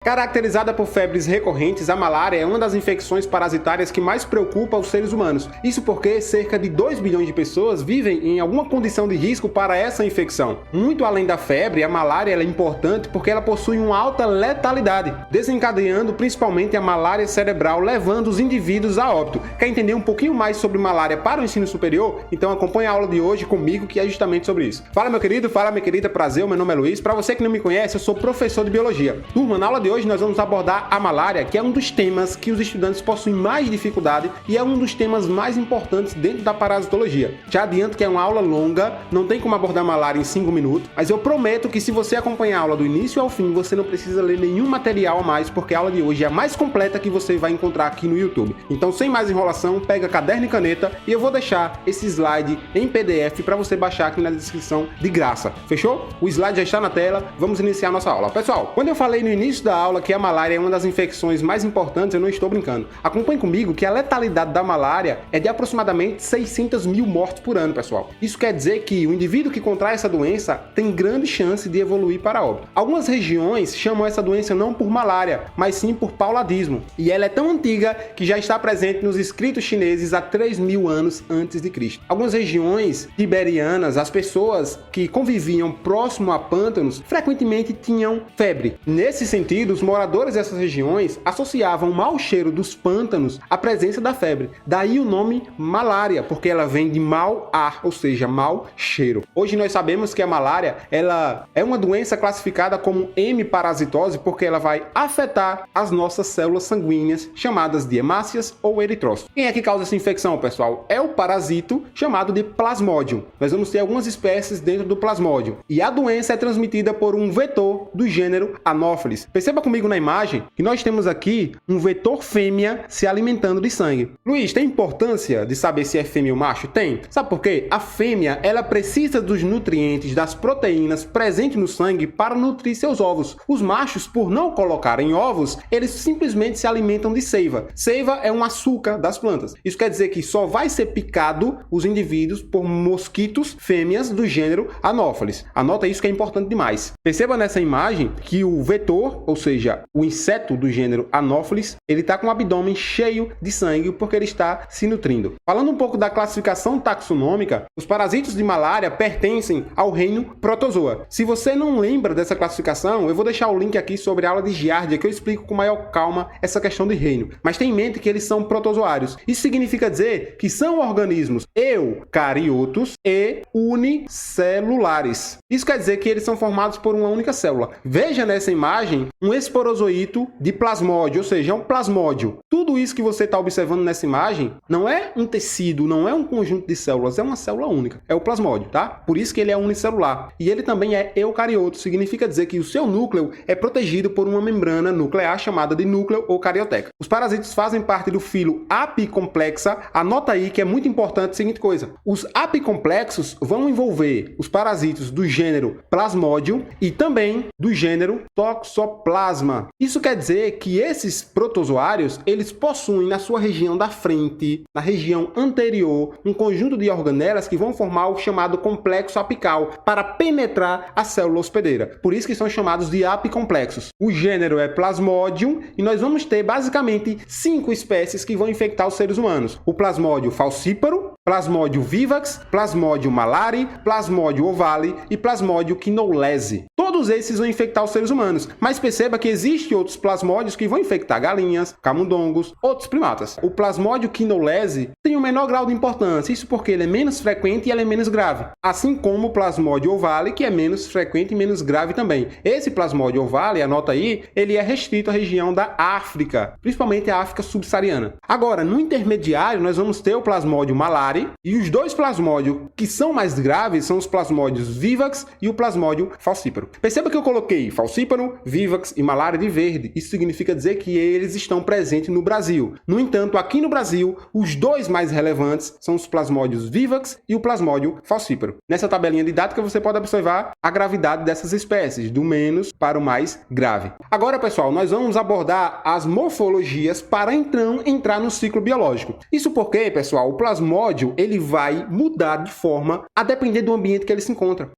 Caracterizada por febres recorrentes, a malária é uma das infecções parasitárias que mais preocupa os seres humanos. Isso porque cerca de 2 bilhões de pessoas vivem em alguma condição de risco para essa infecção. Muito além da febre, a malária é importante porque ela possui uma alta letalidade, desencadeando principalmente a malária cerebral, levando os indivíduos a óbito. Quer entender um pouquinho mais sobre malária para o ensino superior? Então acompanhe a aula de hoje comigo, que é justamente sobre isso. Fala meu querido, fala minha querida, prazer, meu nome é Luiz. Para você que não me conhece, eu sou professor de biologia. Turma, na aula de hoje nós vamos abordar a malária, que é um dos temas que os estudantes possuem mais dificuldade e é um dos temas mais importantes dentro da parasitologia. Já adianto que é uma aula longa, não tem como abordar a malária em 5 minutos, mas eu prometo que se você acompanhar a aula do início ao fim, você não precisa ler nenhum material a mais, porque a aula de hoje é a mais completa que você vai encontrar aqui no YouTube. Então, sem mais enrolação, pega caderno e caneta e eu vou deixar esse slide em PDF para você baixar aqui na descrição de graça. Fechou? O slide já está na tela, vamos iniciar a nossa aula. Pessoal, quando eu falei no início da aula que a malária é uma das infecções mais importantes, eu não estou brincando. Acompanhe comigo que a letalidade da malária é de aproximadamente 600 mil mortes por ano, pessoal. Isso quer dizer que o indivíduo que contrai essa doença tem grande chance de evoluir para óbito. Algumas regiões chamam essa doença não por malária, mas sim por pauladismo. E ela é tão antiga que já está presente nos escritos chineses há 3.000 anos antes de Cristo. Algumas regiões tiberianas, as pessoas que conviviam próximo a pântanos frequentemente tinham febre. Nesse sentido, os moradores dessas regiões associavam o mau cheiro dos pântanos à presença da febre. Daí o nome malária, porque ela vem de mau ar, ou seja, mau cheiro. Hoje nós sabemos que a malária ela é uma doença classificada como hemiparasitose porque ela vai afetar as nossas células sanguíneas, chamadas de hemácias ou eritrócitos. Quem é que causa essa infecção, pessoal? É o parasito chamado de Plasmodium. Nós vamos ter algumas espécies dentro do Plasmodium. E a doença é transmitida por um vetor do gênero Anopheles. Perceba comigo na imagem que nós temos aqui um vetor fêmea se alimentando de sangue. Luiz, tem importância de saber se é fêmea ou macho? Tem. Sabe por quê? A fêmea, ela precisa dos nutrientes, das proteínas presentes no sangue para nutrir seus ovos. Os machos, por não colocarem ovos, eles simplesmente se alimentam de seiva. Seiva é um açúcar das plantas. Isso quer dizer que só vai ser picado os indivíduos por mosquitos fêmeas do gênero Anopheles. Anota isso que é importante demais. Perceba nessa imagem que o vetor, ou seja, o inseto do gênero Anopheles, ele está com o abdômen cheio de sangue porque ele está se nutrindo. Falando um pouco da classificação taxonômica, os parasitos de malária pertencem ao reino Protozoa. Se você não lembra dessa classificação, eu vou deixar o link aqui sobre a aula de Giardia que eu explico com maior calma essa questão de reino. Mas tenha em mente que eles são protozoários. Isso significa dizer que são organismos eucariotos e unicelulares. Isso quer dizer que eles são formados por uma única célula. Veja nessa imagem um esporozoito de plasmódio, ou seja, é um plasmódio. Tudo isso que você está observando nessa imagem não é um tecido, não é um conjunto de células, é uma célula única. É o plasmódio, tá? Por isso que ele é unicelular. E ele também é eucarioto, significa dizer que o seu núcleo é protegido por uma membrana nuclear chamada de núcleo ou carioteca. Os parasitos fazem parte do filo apicomplexa. Anota aí que é muito importante a seguinte coisa. Os apicomplexos vão envolver os parasitos do gênero Plasmodium e também do gênero Toxoplasma. Isso quer dizer que esses protozoários, eles possuem na sua região da frente, na região anterior, um conjunto de organelas que vão formar o chamado complexo apical para penetrar a célula hospedeira. Por isso que são chamados de apicomplexos. O gênero é Plasmodium e nós vamos ter basicamente 5 espécies que vão infectar os seres humanos. O Plasmodium falciparum, Plasmodium vivax, Plasmodium malari, Plasmodium ovale e Plasmodium quinolese. Todos esses vão infectar os seres humanos, mas perceba que existem outros plasmódios que vão infectar galinhas, camundongos, outros primatas. O Plasmodium quinolese tem um menor grau de importância, isso porque ele é menos frequente e ele é menos grave. Assim como o Plasmodium ovale, que é menos frequente e menos grave também. Esse Plasmodium ovale, anota aí, ele é restrito à região da África, principalmente a África subsaariana. Agora, no intermediário, nós vamos ter o Plasmodium malari e os dois plasmódios que são mais graves são os Plasmodium vivax e o Plasmodium falciparum. Perceba que eu coloquei falciparum, vivax e malária de verde. Isso significa dizer que eles estão presentes no Brasil. No entanto, aqui no Brasil, os dois mais relevantes são os Plasmodium vivax e o Plasmodium falciparum. Nessa tabelinha didática você pode observar a gravidade dessas espécies, do menos para o mais grave. Agora, pessoal, nós vamos abordar as morfologias para então entrar no ciclo biológico. Isso porque, pessoal, o plasmódio plasmódio ele vai mudar de forma a depender do ambiente que ele se encontra.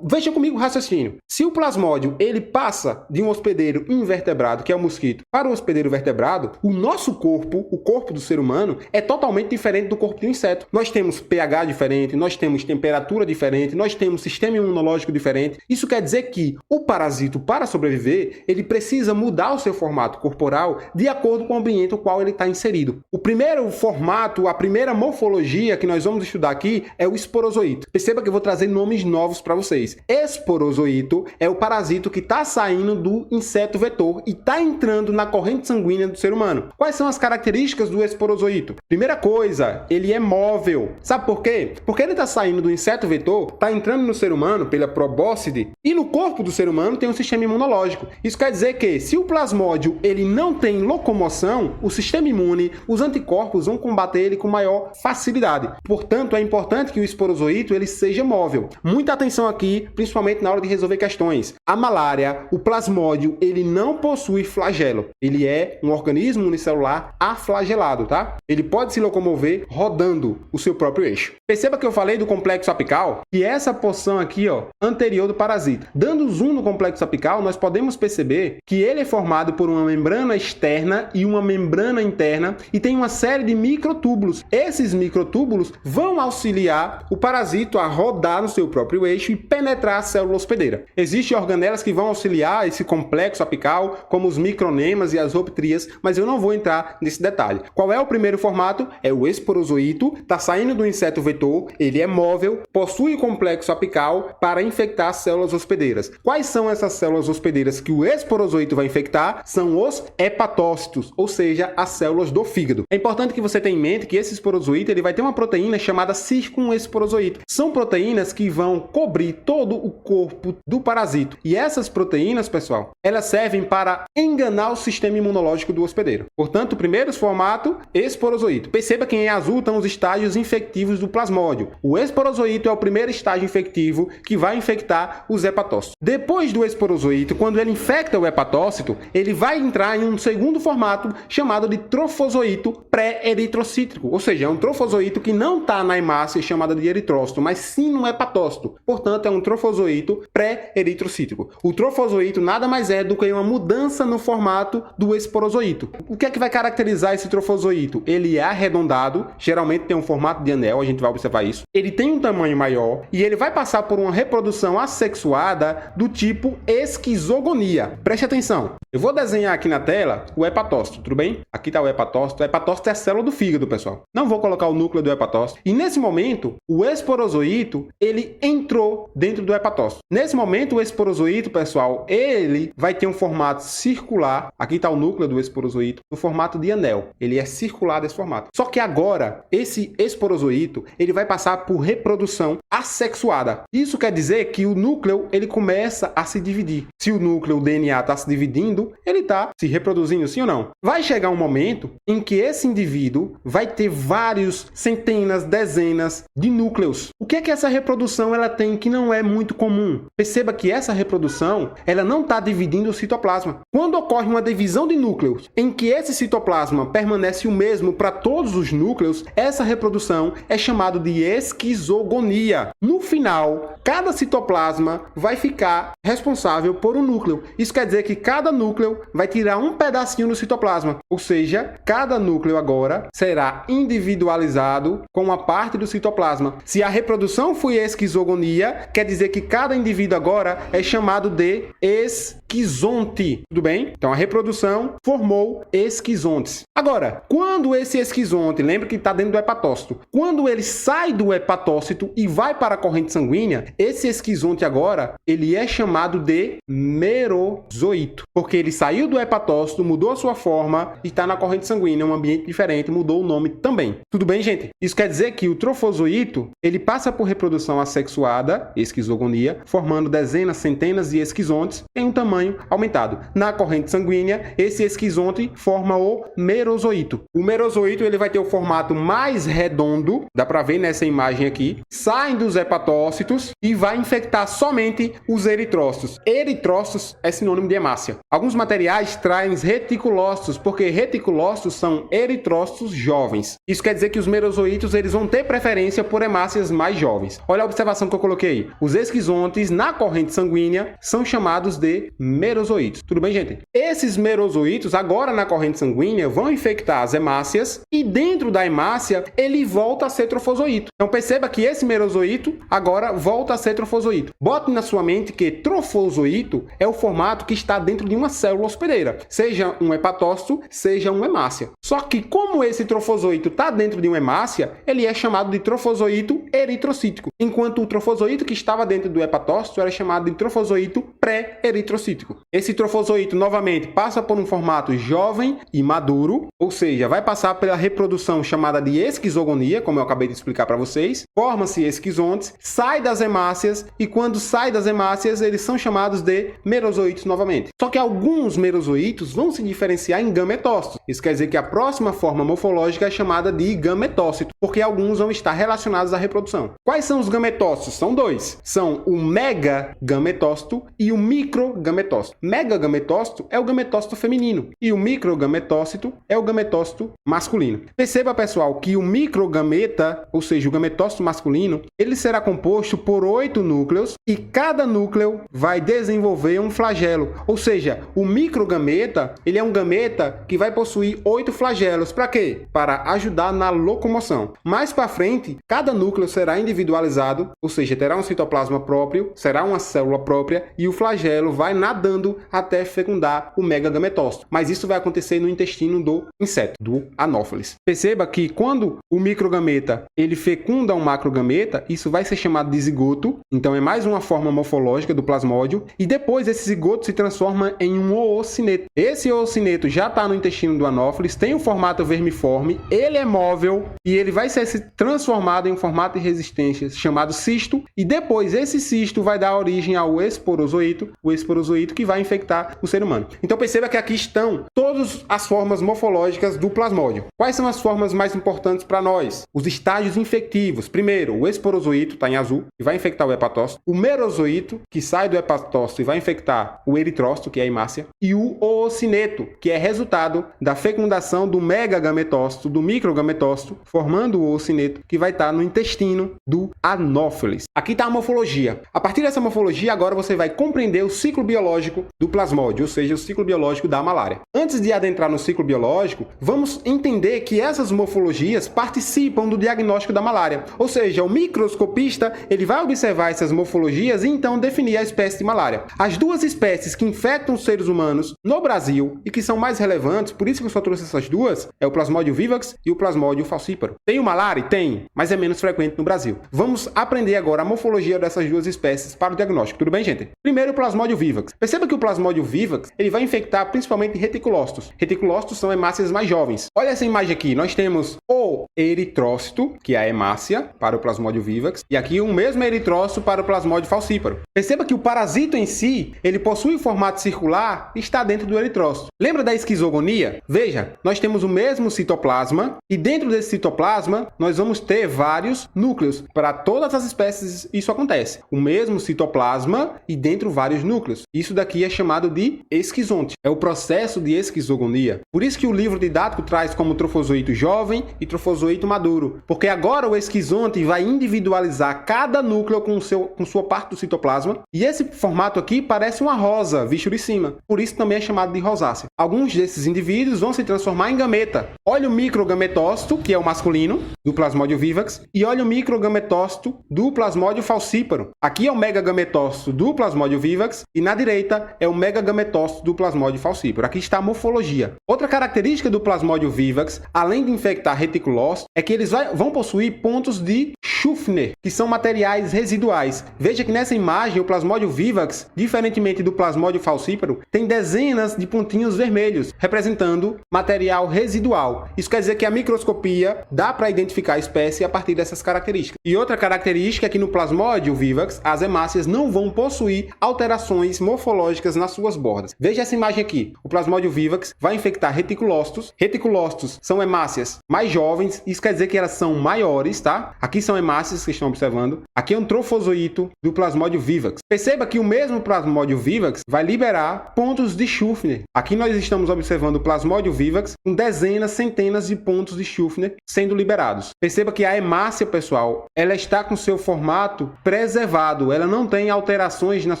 Veja comigo o raciocínio. Se o plasmódio ele passa de um hospedeiro invertebrado, que é o mosquito, para um hospedeiro vertebrado, o nosso corpo, o corpo do ser humano, é totalmente diferente do corpo de um inseto. Nós temos pH diferente, nós temos temperatura diferente, nós temos sistema imunológico diferente. Isso quer dizer que o parasito, para sobreviver, ele precisa mudar o seu formato corporal de acordo com o ambiente no qual ele está inserido. O primeiro formato, a primeira morfologia que nós vamos estudar aqui é o esporozoito. Perceba que eu vou trazer nomes novos para vocês. Esporozoito é o parasito que está saindo do inseto vetor e está entrando na corrente sanguínea do ser humano. Quais são as características do esporozoito? Primeira coisa, ele é móvel. Sabe por quê? Porque ele está saindo do inseto vetor, está entrando no ser humano pela probóscide e no corpo do ser humano tem um sistema imunológico. Isso quer dizer que se o plasmódio ele não tem locomoção, o sistema imune, os anticorpos vão combater ele com maior facilidade. Portanto, é importante que o esporozoito ele seja móvel. Muita atenção aqui, principalmente na hora de resolver questões. A malária, o plasmódio, ele não possui flagelo. Ele é um organismo unicelular aflagelado, tá? Ele pode se locomover rodando o seu próprio eixo. Perceba que eu falei do complexo apical, e essa porção aqui, ó, anterior do parasita. Dando zoom no complexo apical, nós podemos perceber que ele é formado por uma membrana externa e uma membrana interna e tem uma série de microtúbulos. Esses microtúbulos vão auxiliar o parasito a rodar no seu próprio eixo e penetrar a célula hospedeira. Existem organelas que vão auxiliar esse complexo apical, como os micronemas e as optrias, mas eu não vou entrar nesse detalhe. Qual é o primeiro formato? É o esporozoito, está saindo do inseto vetor, ele é móvel, possui o complexo apical para infectar as células hospedeiras. Quais são essas células hospedeiras que o esporozoito vai infectar? São os hepatócitos, ou seja, as células do fígado. É importante que você tenha em mente que esse esporozoito ele vai ter uma proteína chamada circunesporozoito. São proteínas que vão cobrir todo o corpo do parasito. E essas proteínas, pessoal, elas servem para enganar o sistema imunológico do hospedeiro. Portanto, o primeiro formato, esporozoito. Perceba que em azul estão os estágios infectivos do plasmódio. O esporozoito é o primeiro estágio infectivo que vai infectar os hepatócitos. Depois do esporozoito, quando ele infecta o hepatócito, ele vai entrar em um segundo formato chamado de trofozoito pré-eritrocítico. Ou seja, é um trofozoito que não está na hemácia chamada de eritrócito, mas sim no hepatócito. Portanto, é um trofozoito pré-eritrocítico. O trofozoito nada mais é do que uma mudança no formato do esporozoito. O que é que vai caracterizar esse trofozoito? Ele é arredondado, geralmente tem um formato de anel, a gente vai observar isso. Ele tem um tamanho maior e ele vai passar por uma reprodução assexuada do tipo esquizogonia. Preste atenção. Eu vou desenhar aqui na tela o hepatócito, tudo bem? Aqui está o hepatócito. O hepatócito é a célula do fígado, pessoal. Não vou colocar o núcleo do hepatócito. E nesse momento, o esporozoito, ele entrou dentro do hepatócito. Nesse momento, o esporozoito, pessoal, ele vai ter um formato circular. Aqui está o núcleo do esporozoito, no formato de anel. Ele é circular desse formato. Só que agora, esse esporozoito, ele vai passar por reprodução assexuada. Isso quer dizer que o núcleo, ele começa a se dividir. Se o núcleo, o DNA, está se dividindo, ele está se reproduzindo, sim ou não? Vai chegar um momento em que esse indivíduo vai ter vários, centenas, dezenas de núcleos. O que é que essa reprodução ela tem que não é muito comum? Perceba que essa reprodução, ela não está dividindo o citoplasma. Quando ocorre uma divisão de núcleos, em que esse citoplasma permanece o mesmo para todos os núcleos, essa reprodução é chamada de esquizogonia. No final, cada citoplasma vai ficar responsável por um núcleo. Isso quer dizer que cada núcleo vai tirar um pedacinho do citoplasma, ou seja, cada núcleo agora será individualizado com uma parte do citoplasma. Se a reprodução foi esquizogonia, quer dizer que cada indivíduo agora é chamado de esquizonte, tudo bem? Então a reprodução formou esquizontes. Agora, quando esse esquizonte, lembra que está dentro do hepatócito, quando ele sai do hepatócito e vai para a corrente sanguínea, esse esquizonte agora, ele é chamado de merozoito, porque ele saiu do hepatócito, mudou a sua forma e está na corrente sanguínea, um ambiente diferente, mudou o nome também. Tudo bem, gente? Isso quer dizer que o trofozoito, ele passa por reprodução assexuada, esquizogonia, formando dezenas, centenas de esquizontes em um tamanho aumentado. Na corrente sanguínea, esse esquizonte forma o merozoito. O merozoito, ele vai ter o formato mais redondo, dá para ver nessa imagem aqui, sai dos hepatócitos e vai infectar somente os eritrócitos. Eritrócitos é sinônimo de hemácia. Alguns materiais trazem reticulócitos, porque reticulócitos são eritrócitos jovens. Isso quer dizer que os merozoitos merozoítos eles vão ter preferência por hemácias mais jovens. Olha a observação que eu coloquei aí. Os esquizontes na corrente sanguínea são chamados de merozoítos. Tudo bem, gente? Esses merozoítos, agora na corrente sanguínea, vão infectar as hemácias e dentro da hemácia ele volta a ser trofozoíto. Então perceba que esse merozoíto agora volta a ser trofozoíto. Bote na sua mente que trofozoíto é o formato que está dentro de uma célula hospedeira, seja um hepatócito, seja uma hemácia. Só que como esse trofozoíto está dentro de uma hemácia, ele é chamado de trofozoíto eritrocítico, enquanto o trofozoíto que estava dentro do hepatócito era chamado de trofozoíto pré-eritrocítico. Esse trofozoíto, novamente, passa por um formato jovem e maduro, ou seja, vai passar pela reprodução chamada de esquizogonia, como eu acabei de explicar para vocês, forma-se esquizontes, sai das hemácias e quando sai das hemácias eles são chamados de merozoítos novamente. Só que alguns merozoítos vão se diferenciar em gametócitos. Isso quer dizer que a próxima forma morfológica é chamada de gametócito, porque alguns vão estar relacionados à reprodução. Quais são os gametócitos? São dois. São o megagametócito e o microgametócito. Megagametócito é o gametócito feminino e o microgametócito é o gametócito masculino. Perceba, pessoal, que o microgameta, ou seja, o gametócito masculino, ele será composto por 8 núcleos e cada núcleo vai desenvolver um flagelo. Ou seja, o microgameta, ele é um gameta que vai possuir 8 flagelos. Para quê? Para ajudar na locomoção. Mais para frente, cada núcleo será individualizado, ou seja, terá um citoplasma próprio, será uma célula própria e o flagelo vai nadando até fecundar o megagametócito. Mas isso vai acontecer no intestino do inseto, do Anopheles. Perceba que quando o microgameta ele fecunda um macrogameta, isso vai ser chamado de zigoto, então é mais uma forma morfológica do plasmódio, e depois esse zigoto se transforma em um oocineto. Esse oocineto já está no intestino do Anopheles, tem um formato vermiforme, ele é móvel e ele vai ser transformado em um formato de resistência chamado cisto, e depois esse cisto vai dar origem ao esporozoíto, o esporozoíto que vai infectar o ser humano. Então perceba que aqui estão todas as formas morfológicas do plasmódio. Quais são as formas mais importantes para nós? Os estágios infectivos. Primeiro, o esporozoíto, está em azul, que vai infectar o hepatócito. O merozoíto, que sai do hepatócito e vai infectar o eritrócito, que é a hemácia. E o oocineto, que é resultado da fecundação do megagametócito, do microgametócito, formando o oocineto, que vai estar no intestino do Anopheles. Aqui está a morfologia. A partir dessa morfologia, agora você vai compreender o ciclo biológico do plasmódio, ou seja, o ciclo biológico da malária. Antes de adentrar no ciclo biológico, vamos entender que essas morfologias participam do diagnóstico da malária. Ou seja, o microscopista ele vai observar essas morfologias e então definir a espécie de malária. As duas espécies que infectam os seres humanos no Brasil e que são mais relevantes, por isso que eu só trouxe essas duas, é o Plasmodium vivax e o Plasmodium falciparum. Tem o malária? Tem, mas é menos frequente no Brasil. Vamos aprender agora a morfologia dessas duas espécies para o diagnóstico. Tudo bem, gente? Primeiro, o Plasmodium vivax. Perceba que o Plasmodium vivax ele vai infectar principalmente reticulócitos. Reticulócitos são hemácias mais jovens. Olha essa imagem aqui. Nós temos o eritrócito, que é a hemácia para o Plasmodium vivax, e aqui o mesmo eritrócito para o Plasmodium falciparum. Perceba que o parasito em si, ele possui um formato circular e está dentro do eritrócito. Lembra da esquizogonia? Veja, nós temos o mesmo citoplasma e dentro desse citoplasma nós vamos ter vários núcleos. Para todas as espécies isso acontece. O mesmo citoplasma e dentro vários núcleos. Isso daqui é chamado de esquizonte. É o processo de esquizogonia. Por isso que o livro didático traz como trofozoíto jovem e trofozoíto maduro. Porque agora o esquizonte vai individualizar cada núcleo com sua parte do citoplasma. E esse formato aqui parece uma rosa vista de cima. Por isso também é chamado de rosácea. Alguns desses indivíduos vão se transformar em gameta. Olha o microgametócito, que é o masculino, do Plasmodium vivax. E olha o microgametócito do Plasmodium falciparum. Aqui é o megagametócito do Plasmodium vivax. E na direita é o megagametócito do Plasmodium falciparum. Aqui está a morfologia. Outra característica do Plasmodium vivax, além de infectar reticulócitos, é que eles vão possuir pontos de Schuffner, que são materiais residuais. Veja que nessa imagem o Plasmodium vivax, diferentemente do Plasmodium falciparum, tem dezenas de pontinhos vermelhos, representando material residual. Isso quer dizer que a microscopia dá para identificar a espécie a partir dessas características. E outra característica é que no Plasmodium vivax, as hemácias não vão possuir alterações morfológicas nas suas bordas. Veja essa imagem aqui. O Plasmodium vivax vai infectar reticulócitos. Reticulócitos são hemácias mais jovens, isso quer dizer que elas são maiores, tá? Aqui são hemácias que estão observando. Aqui é um trofozoíto do Plasmodium vivax. Perceba que o mesmo Plasmodium vivax vai liberar pontos de Schuffner. Aqui nós estamos observando o Plasmodium vivax com dezenas, centenas de pontos de Schuffner sendo liberados. liberados. Perceba que a hemácia, pessoal, ela está com seu formato preservado, ela não tem alterações nas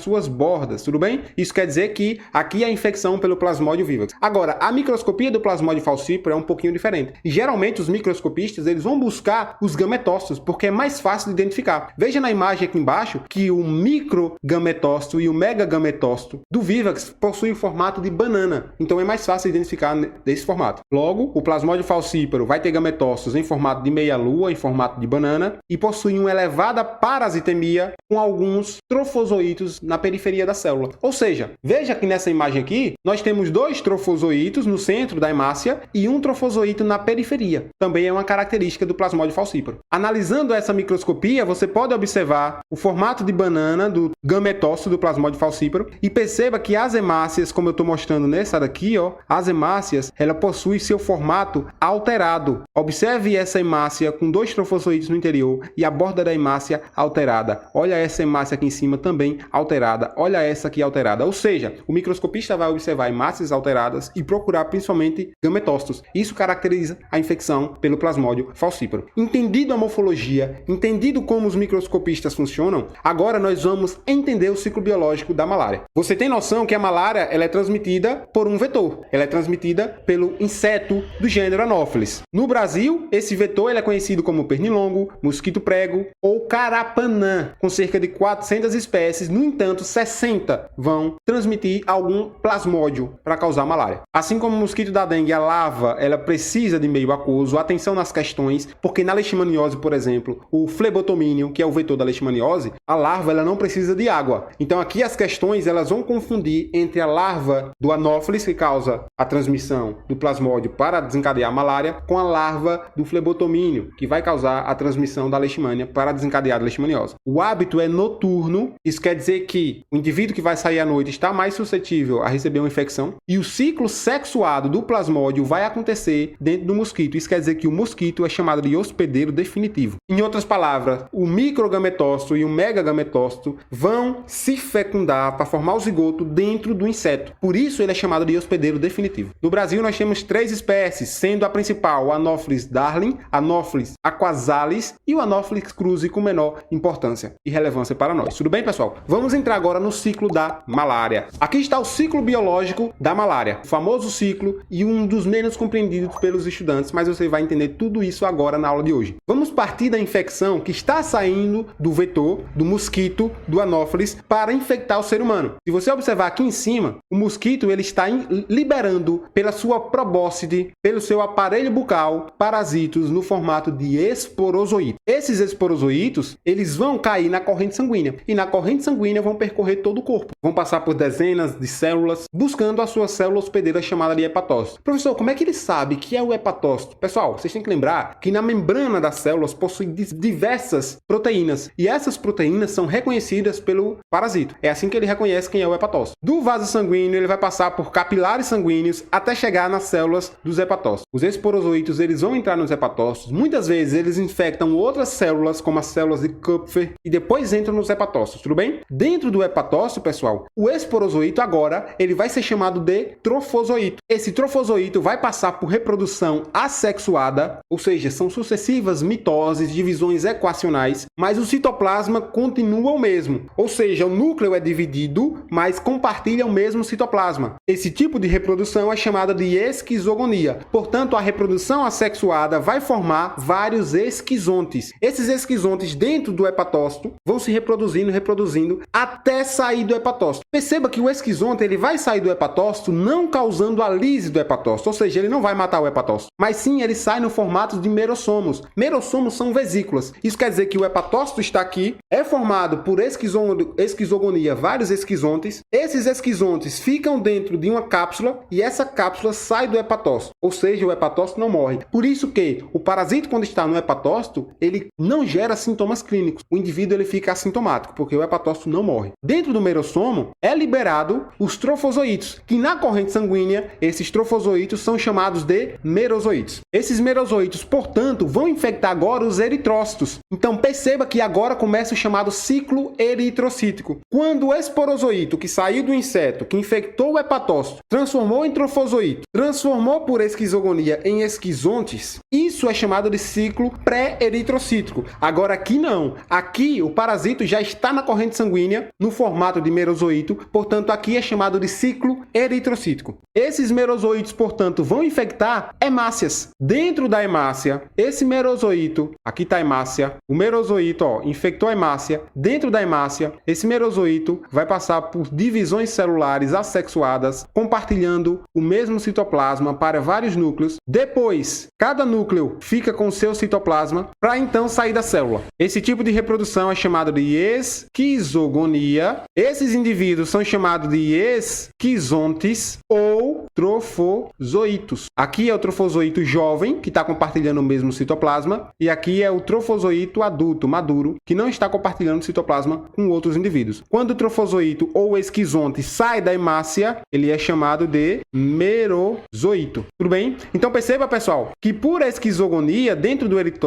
suas bordas, tudo bem? Isso quer dizer que aqui é a infecção pelo Plasmodium vivax. Agora, a microscopia do Plasmodium falciparum é um pouquinho diferente. E, geralmente, os microscopistas, eles vão buscar os gametócitos, porque é mais fácil de identificar. Veja na imagem aqui embaixo que o microgametócito e o megagametócito do vivax possuem o formato de banana. Então, é mais fácil identificar desse formato. Logo, o Plasmodium falciparum vai ter gametócitos em formato de meia-lua, em formato de banana, e possui uma elevada parasitemia com alguns trofozoítos na periferia da célula. Ou seja, veja que nessa imagem aqui, nós temos 2 trofozoítos no centro da hemácia e um trofozoíto na periferia. Também é uma característica do Plasmodium falciparum. Analisando essa microscopia, você pode observar o formato de banana do gametócito do Plasmodium falciparum e perceba que as hemácias, como eu estou mostrando nessa daqui, ó, as hemácias, ela possui seu formato alterado. Observe essa hemácia com 2 trofozoítos no interior e a borda da hemácia alterada. Olha essa hemácia aqui em cima também alterada. Olha essa aqui alterada. Ou seja, o microscopista vai observar hemácias alteradas e procurar principalmente gametócitos. Isso caracteriza a infecção pelo Plasmodium falciparum. Entendido a morfologia, entendido como os microscopistas funcionam, agora nós vamos entender o ciclo biológico da malária. Você tem noção que a malária ela é transmitida por um vetor. Ela é transmitida pelo inseto do gênero Anopheles. No Brasil, esse vetor ele é conhecido como pernilongo, mosquito prego ou carapanã, com cerca de 400 espécies. No entanto, 60 vão transmitir algum plasmódio para causar malária. Assim como o mosquito da dengue, a larva, ela precisa de meio aquoso. Atenção nas questões, porque na leishmaniose, por exemplo, o flebotomínio, que é o vetor da leishmaniose, a larva ela não precisa de água. Então aqui as questões elas vão confundir entre a larva do Anopheles, que causa a transmissão do plasmódio para desencadear a malária, com a larva do flebotomínio, que vai causar a transmissão da leishmania para desencadear a leishmaniose. O hábito é noturno, isso quer dizer que o indivíduo que vai sair à noite está mais suscetível a receber uma infecção, e o ciclo sexuado do plasmódio vai acontecer dentro do mosquito. Isso quer dizer que o mosquito é chamado de hospedeiro definitivo. Em outras palavras, o microgametócito e o megagametócito vão se fecundar para formar o zigoto dentro do inseto. Por isso ele é chamado de hospedeiro definitivo. No Brasil nós temos 3 espécies, sendo a principal o Anopheles darling, Anopheles aquasalis e o Anopheles cruzi com menor importância e relevância para nós. Tudo bem, pessoal? Vamos entrar agora no ciclo da malária. Aqui está o ciclo biológico da malária, o famoso ciclo e um dos menos compreendidos pelos estudantes, mas você vai entender tudo isso agora na aula de hoje. Vamos partir da infecção que está saindo do vetor, do mosquito, do Anopheles, para infectar o ser humano. Se você observar aqui em cima, o mosquito ele está liberando pela sua probóscide, pelo seu aparelho bucal, parasitos no formato de esporozoíto. Esses esporozoítos, eles vão cair na corrente sanguínea e na corrente sanguínea vão percorrer todo o corpo. Vão passar por dezenas de células, buscando a sua célula hospedeira chamada de hepatócito. Professor, como é que ele sabe que é o hepatócito? Pessoal, vocês têm que lembrar que na membrana das células possui diversas proteínas e essas proteínas são reconhecidas pelo parasito. É assim que ele reconhece quem é o hepatócito. Do vaso sanguíneo, ele vai passar por capilares sanguíneos até chegar nas células dos hepatócitos. Os esporozoítos, eles vão entrar nos hepatócitos. Muitas vezes eles infectam outras células, como as células de Kupfer, e depois entram nos hepatócitos, tudo bem? Dentro do hepatócito, pessoal, o esporozoíto agora, ele vai ser chamado de trofozoíto. Esse trofozoíto vai passar por reprodução assexuada, ou seja, são sucessivas mitoses, divisões equacionais, mas o citoplasma continua o mesmo, ou seja, o núcleo é dividido, mas compartilha o mesmo citoplasma. Esse tipo de reprodução é chamada de esquizogonia. Portanto, a reprodução assexuada vai formar vários esquizontes. Esses esquizontes dentro do hepatócito vão se reproduzindo até sair do hepatócito. Perceba que o esquizonte ele vai sair do hepatócito não causando a lise do hepatócito, ou seja, ele não vai matar o hepatócito, mas sim ele sai no formato de merossomos. Merossomos são vesículas. Isso quer dizer que o hepatócito está aqui, é formado por esquizogonia, vários esquizontes. Esses esquizontes ficam dentro de uma cápsula e essa cápsula sai do hepatócito, ou seja, o hepatócito não morre. Por isso que o parasito, quando está no hepatócito, ele não gera sintomas clínicos. O indivíduo ele fica assintomático, porque o hepatócito não morre. Dentro do merossomo é liberado os trofozoítos, que na corrente sanguínea, esses trofozoítos são chamados de merozoítos. Esses merozoítos, portanto, vão infectar agora os eritrócitos. Então perceba que agora começa o chamado ciclo eritrocítico. Quando o esporozoíto que saiu do inseto, que infectou o hepatócito, transformou em trofozoíto, transformou por esquizogonia em esquizontes, isso Isso é chamado de ciclo pré-eritrocítico. Agora aqui não. Aqui o parasito já está na corrente sanguínea no formato de merozoíto, portanto aqui é chamado de ciclo eritrocítico. Esses merozoítos, portanto, vão infectar hemácias. Dentro da hemácia, esse merozoíto, aqui está a hemácia, o merozoíto infectou a hemácia. Dentro da hemácia, esse merozoíto vai passar por divisões celulares assexuadas, compartilhando o mesmo citoplasma para vários núcleos. Depois, cada núcleo fica com o seu citoplasma para então sair da célula. Esse tipo de reprodução é chamado de esquizogonia. Esses indivíduos são chamados de esquizontes ou trofozoítos. Aqui é o trofozoíto jovem, que está compartilhando o mesmo citoplasma, e aqui é o trofozoíto adulto, maduro, que não está compartilhando citoplasma com outros indivíduos. Quando o trofozoíto ou esquizonte sai da hemácia, ele é chamado de merozoíto. Tudo bem? Então perceba, pessoal, que por esquizogonia, dentro do eritrocito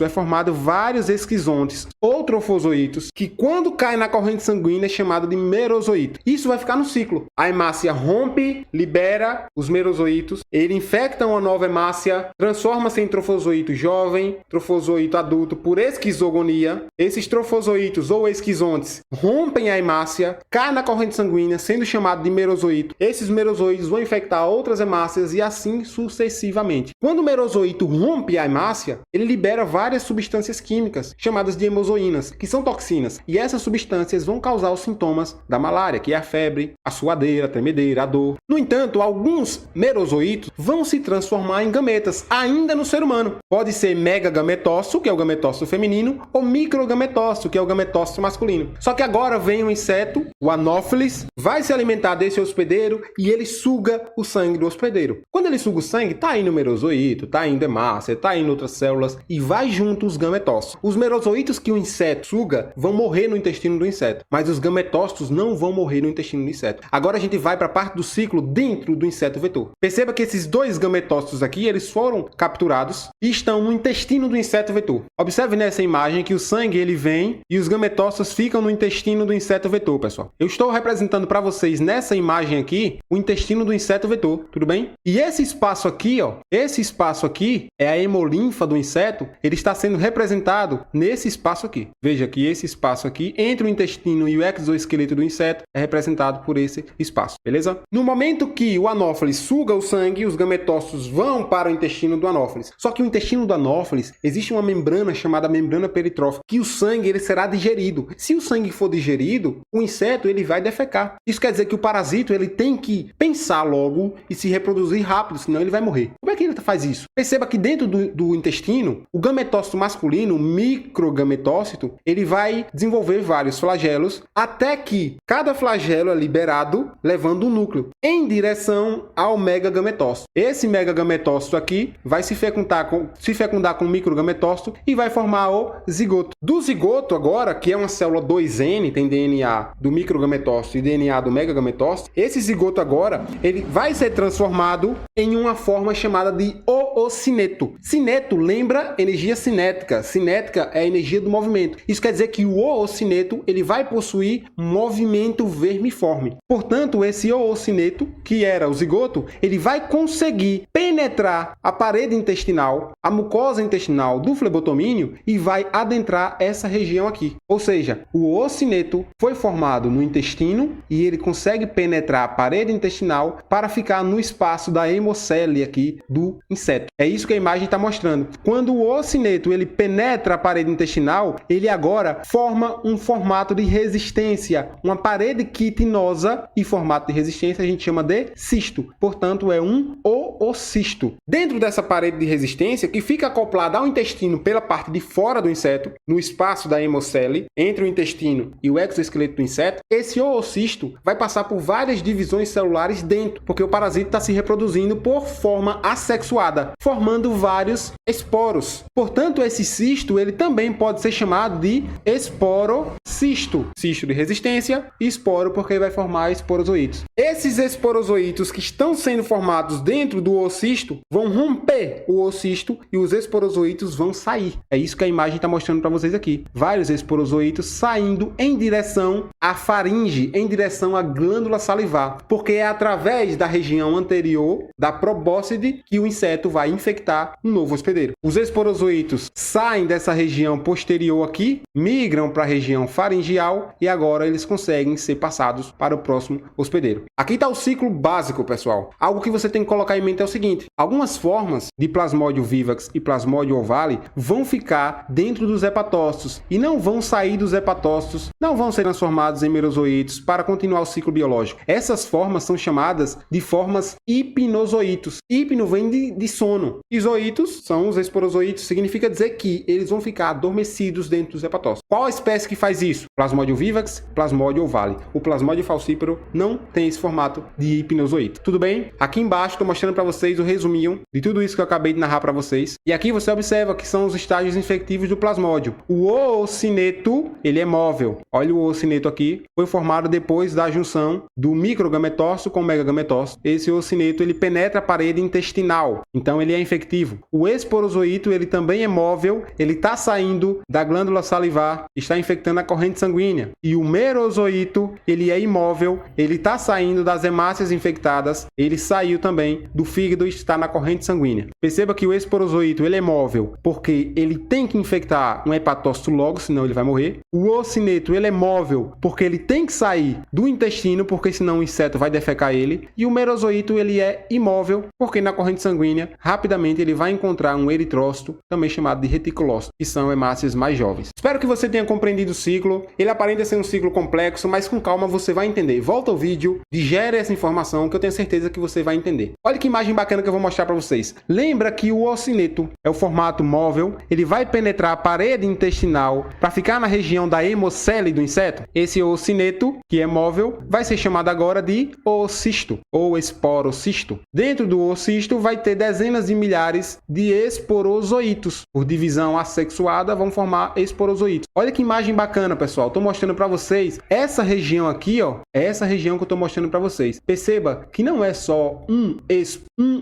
é formado vários esquizontes ou trofozoítos, que quando cai na corrente sanguínea é chamado de merozoíto. Isso vai ficar no ciclo. A hemácia rompe, libera os merozoítos, ele infecta uma nova hemácia, transforma-se em trofozoíto jovem, trofozoíto adulto por esquizogonia. Esses trofozoítos ou esquizontes rompem a hemácia, caem na corrente sanguínea, sendo chamado de merozoíto. Esses merozoítos vão infectar outras hemácias e assim sucessivamente. Quando o merozoíto rompe a hemácia, ele libera várias substâncias químicas, chamadas de hemozoínas, que são toxinas. E essas substâncias vão causar os sintomas da malária, que é a febre, a suadeira, a tremedeira, a dor. No entanto, alguns merozoítos vão se transformar em gametas, ainda no ser humano. Pode ser megagametócito, que é o gametócito feminino, ou microgametócito, que é o gametócito masculino. Só que agora vem um inseto, o Anopheles, vai se alimentar desse hospedeiro e ele suga o sangue do hospedeiro. Quando ele suga o sangue, tá indo o merozoíto, tá indo hemácia, tá indo outras células e vai junto os gametócitos. Os merozoítos que o inseto suga vão morrer no intestino do inseto, mas os gametócitos não vão morrer no intestino do inseto. Agora a gente vai para a parte do ciclo dentro do inseto vetor. Perceba que esses dois gametócitos aqui, eles foram capturados e estão no intestino do inseto vetor. Observe nessa imagem que o sangue ele vem e os gametócitos ficam no intestino do inseto vetor, pessoal. Eu estou representando para vocês nessa imagem aqui o intestino do inseto vetor, tudo bem? E esse espaço aqui, esse espaço aqui é a hemolinfa do inseto, ele está sendo representado nesse espaço aqui. Veja que esse espaço aqui, entre o intestino e o exoesqueleto do inseto, é representado por esse espaço, beleza? No momento que o Anopheles suga o sangue, os gametócitos vão para o intestino do Anopheles. Só que o intestino do Anopheles, existe uma membrana chamada membrana peritrófica, que o sangue ele será digerido. Se o sangue for digerido, o inseto ele vai defecar. Isso quer dizer que o parasito ele tem que pensar logo e se reproduzir rápido, senão ele vai morrer. Como é que ele faz isso? Perceba que dentro do intestino, o gametócito masculino, o microgametócito, ele vai desenvolver vários flagelos, até que cada flagelo é liberado, levando um núcleo em direção ao megagametócito. Esse megagametócito aqui vai se fecundar com o microgametócito e vai formar o zigoto. Do zigoto agora, que é uma célula 2N, tem DNA do microgametócito e DNA do megagametócito, esse zigoto agora, ele vai ser transformado em uma forma chamada de oocineto. Cineto lembra energia cinética. Cinética é a energia do movimento. Isso quer dizer que o oocineto, ele vai possuir movimento vermiforme. Portanto, esse oocineto, que era o zigoto, ele vai conseguir penetrar a parede intestinal, a mucosa intestinal do flebotomínio e vai adentrar essa região aqui. Ou seja, o oocineto foi formado no intestino e ele consegue penetrar a parede intestinal para ficar no espaço da hemocele aqui do inseto. É isso que a imagem está mostrando. Quando o oocineto ele penetra a parede intestinal, ele agora forma um formato de resistência, uma parede quitinosa, e formato de resistência a gente chama de cisto. Portanto, é um oocisto. Dentro dessa parede de resistência, que fica acoplada ao intestino pela parte de fora do inseto, no espaço da hemocele, entre o intestino e o exoesqueleto do inseto, esse oocisto vai passar por várias divisões celulares dentro, porque o parasito está se reproduzindo por forma assexuada, formando vários esporos. Portanto, esse cisto ele também pode ser chamado de esporocele. cisto, cisto de resistência, e esporo porque vai formar esporozoítos. Esses esporozoítos que estão sendo formados dentro do oocisto vão romper o oocisto e os esporozoítos vão sair. É isso que a imagem está mostrando para vocês aqui. Vários esporozoítos saindo em direção à faringe, em direção à glândula salivar, porque é através da região anterior da probóscide que o inseto vai infectar um novo hospedeiro. Os esporozoítos saem dessa região posterior aqui, migram para a região faringeal e agora eles conseguem ser passados para o próximo hospedeiro. Aqui está o ciclo básico, pessoal. Algo que você tem que colocar em mente é o seguinte: algumas formas de Plasmodium vivax e Plasmodium ovale vão ficar dentro dos hepatócitos e não vão sair dos hepatócitos, não vão ser transformados em merozoítos para continuar o ciclo biológico. Essas formas são chamadas de formas hipnozoítos. Hipno vem de sono. E zoítos são os esporozoítos, significa dizer que eles vão ficar adormecidos dentro dos hepatócitos. Qual a espécie que faz isso? Plasmodium vivax, Plasmodium ovale. O Plasmodium falciparum não tem esse formato de hipnozoíto. Tudo bem? Aqui embaixo estou mostrando para vocês o resuminho de tudo isso que eu acabei de narrar para vocês. E aqui você observa que são os estágios infectivos do plasmódio. O oocineto, ele é móvel. Olha o oocineto aqui. Foi formado depois da junção do microgametócito com o megagametócito. Esse oocineto, ele penetra a parede intestinal. Então, ele é infectivo. O esporozoíto, ele também é móvel. Ele está saindo da glândula salivar, está infectando a corrente sanguínea. E o merozoíto, ele é imóvel. Ele está saindo das hemácias infectadas. Ele saiu também do fígado e está na corrente sanguínea. Perceba que o esporozoíto, ele é móvel porque ele tem que infectar um hepatócito logo, senão ele vai morrer. O oocineto, ele é móvel porque ele tem que sair do intestino, porque senão o inseto vai defecar ele. E o merozoíto, ele é imóvel porque na corrente sanguínea, rapidamente ele vai encontrar um eritrócito, também chamado de reticulócito, que são hemácias mais jovens. Espero que você tenha compreendido o ciclo. Ele aparenta ser um ciclo complexo, mas com calma você vai entender. Volta ao vídeo, digere essa informação que eu tenho certeza que você vai entender. Olha que imagem bacana que eu vou mostrar para vocês. Lembra que o oocineto é o formato móvel, ele vai penetrar a parede intestinal para ficar na região da hemocele do inseto. Esse oocineto, que é móvel, vai ser chamado agora de oocisto ou esporocisto. Dentro do oocisto vai ter dezenas de milhares de esporozoítos. Por divisão assexuada vão formar esporozoítos. Olha que imagem bacana, pessoal. Estou mostrando para vocês essa região aqui, ó. É essa região que eu estou mostrando para vocês. Perceba que não é só um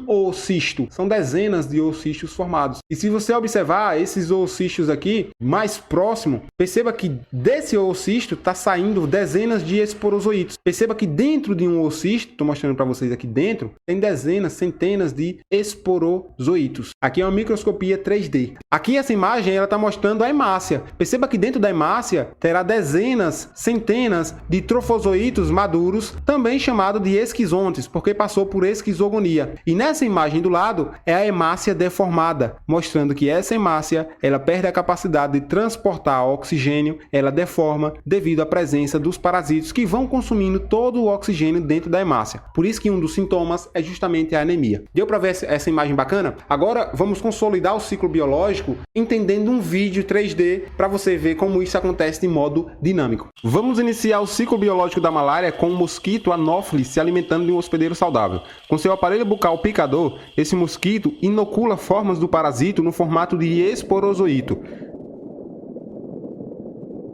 oocisto, são dezenas de oocistos formados. E se você observar esses oocistos aqui mais próximo, perceba que desse oocisto está saindo dezenas de esporozoítos. Perceba que dentro de um oocisto, estou mostrando para vocês aqui dentro, tem dezenas, centenas de esporozoítos. Aqui é uma microscopia 3D. Aqui essa imagem ela está mostrando a hemácia. Perceba que dentro da hemácia terá dezenas, centenas de trofozoítos maduros, também chamado de esquizontes, porque passou por esquizogonia. E nessa imagem do lado é a hemácia deformada, mostrando que essa hemácia ela perde a capacidade de transportar oxigênio, ela deforma devido à presença dos parasitos que vão consumindo todo o oxigênio dentro da hemácia. Por isso que um dos sintomas é justamente a anemia. Deu para ver essa imagem bacana? Agora vamos consolidar o ciclo biológico entendendo um vídeo 3D para você ver como isso acontece de modo dinâmico. Vamos iniciar o ciclo biológico da malária com um mosquito anófile se alimentando de um hospedeiro saudável. Com seu aparelho bucal picador, esse mosquito inocula formas do parasito no formato de esporozoíto.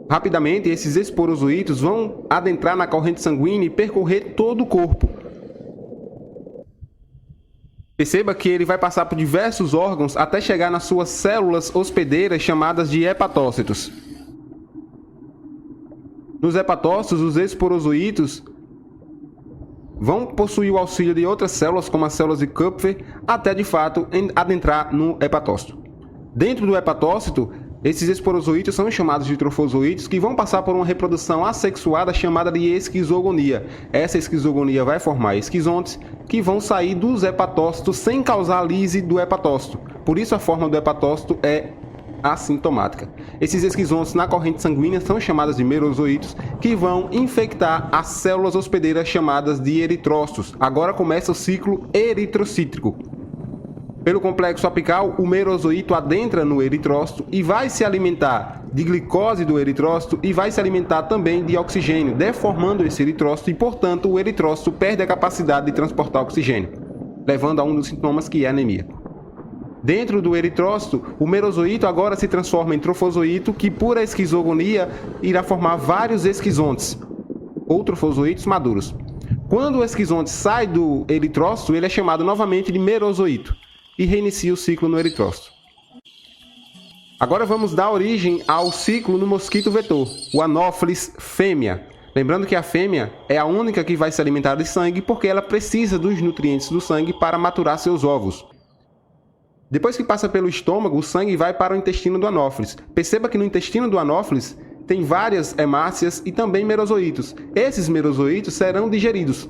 Rapidamente, esses esporozoítos vão adentrar na corrente sanguínea e percorrer todo o corpo. Perceba que ele vai passar por diversos órgãos até chegar nas suas células hospedeiras chamadas de hepatócitos. Nos hepatócitos, os esporozoítos vão possuir o auxílio de outras células, como as células de Kupffer, até de fato adentrar no hepatócito. Dentro do hepatócito, esses esporozoítos são chamados de trofozoítos, que vão passar por uma reprodução assexuada chamada de esquizogonia. Essa esquizogonia vai formar esquizontes que vão sair dos hepatócitos sem causar lise do hepatócito. Por isso a forma do hepatócito é assintomática. Esses esquizontes na corrente sanguínea são chamadas de merozoítos, que vão infectar as células hospedeiras chamadas de eritrócitos. Agora começa o ciclo eritrocítrico. Pelo complexo apical, o merozoíto adentra no eritrócito e vai se alimentar de glicose do eritrócito e vai se alimentar também de oxigênio, deformando esse eritrócito e, portanto, o eritrócito perde a capacidade de transportar oxigênio, levando a um dos sintomas que é a anemia. Dentro do eritrócito, o merozoito agora se transforma em trofozoito, que por esquizogonia irá formar vários esquizontes, ou trofozoitos maduros. Quando o esquizonte sai do eritrócito, ele é chamado novamente de merozoito e reinicia o ciclo no eritrócito. Agora vamos dar origem ao ciclo no mosquito vetor, o Anopheles fêmea. Lembrando que a fêmea é a única que vai se alimentar de sangue porque ela precisa dos nutrientes do sangue para maturar seus ovos. Depois que passa pelo estômago, o sangue vai para o intestino do Anopheles. Perceba que no intestino do Anopheles tem várias hemácias e também merozoítos. Esses merozoítos serão digeridos.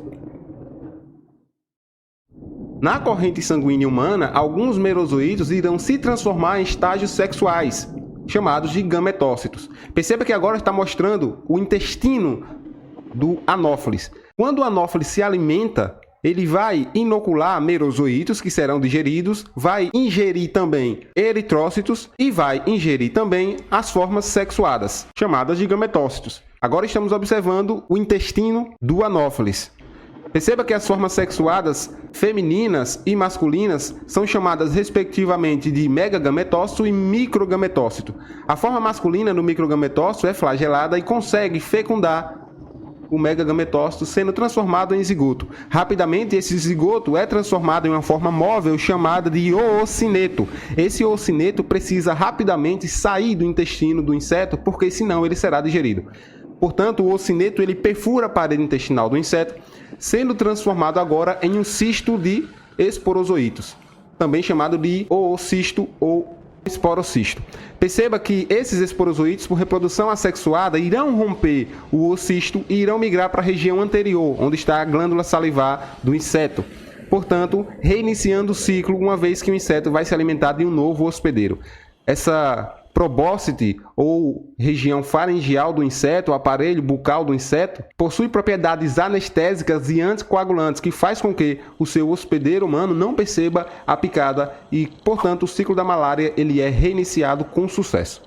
Na corrente sanguínea humana, alguns merozoítos irão se transformar em estágios sexuais, chamados de gametócitos. Perceba que agora está mostrando o intestino do Anopheles. Quando o Anopheles se alimenta, ele vai inocular merozoítos que serão digeridos, vai ingerir também eritrócitos e vai ingerir também as formas sexuadas, chamadas de gametócitos. Agora estamos observando o intestino do Anopheles. Perceba que as formas sexuadas femininas e masculinas são chamadas respectivamente de megagametócito e microgametócito. A forma masculina do microgametócito é flagelada e consegue fecundar o megagametócito, sendo transformado em zigoto. Rapidamente, esse zigoto é transformado em uma forma móvel chamada de oocineto. Esse oocineto precisa rapidamente sair do intestino do inseto, porque senão ele será digerido. Portanto, o oocineto ele perfura a parede intestinal do inseto, sendo transformado agora em um cisto de esporozoítos, também chamado de oocisto ou esporocisto. Perceba que esses esporozoítos, por reprodução assexuada, irão romper o oocisto e irão migrar para a região anterior, onde está a glândula salivar do inseto. Portanto, reiniciando o ciclo, uma vez que o inseto vai se alimentar de um novo hospedeiro. Essa probóscide, ou região faringeal do inseto, o aparelho bucal do inseto, possui propriedades anestésicas e anticoagulantes, que faz com que o seu hospedeiro humano não perceba a picada e, portanto, o ciclo da malária ele é reiniciado com sucesso.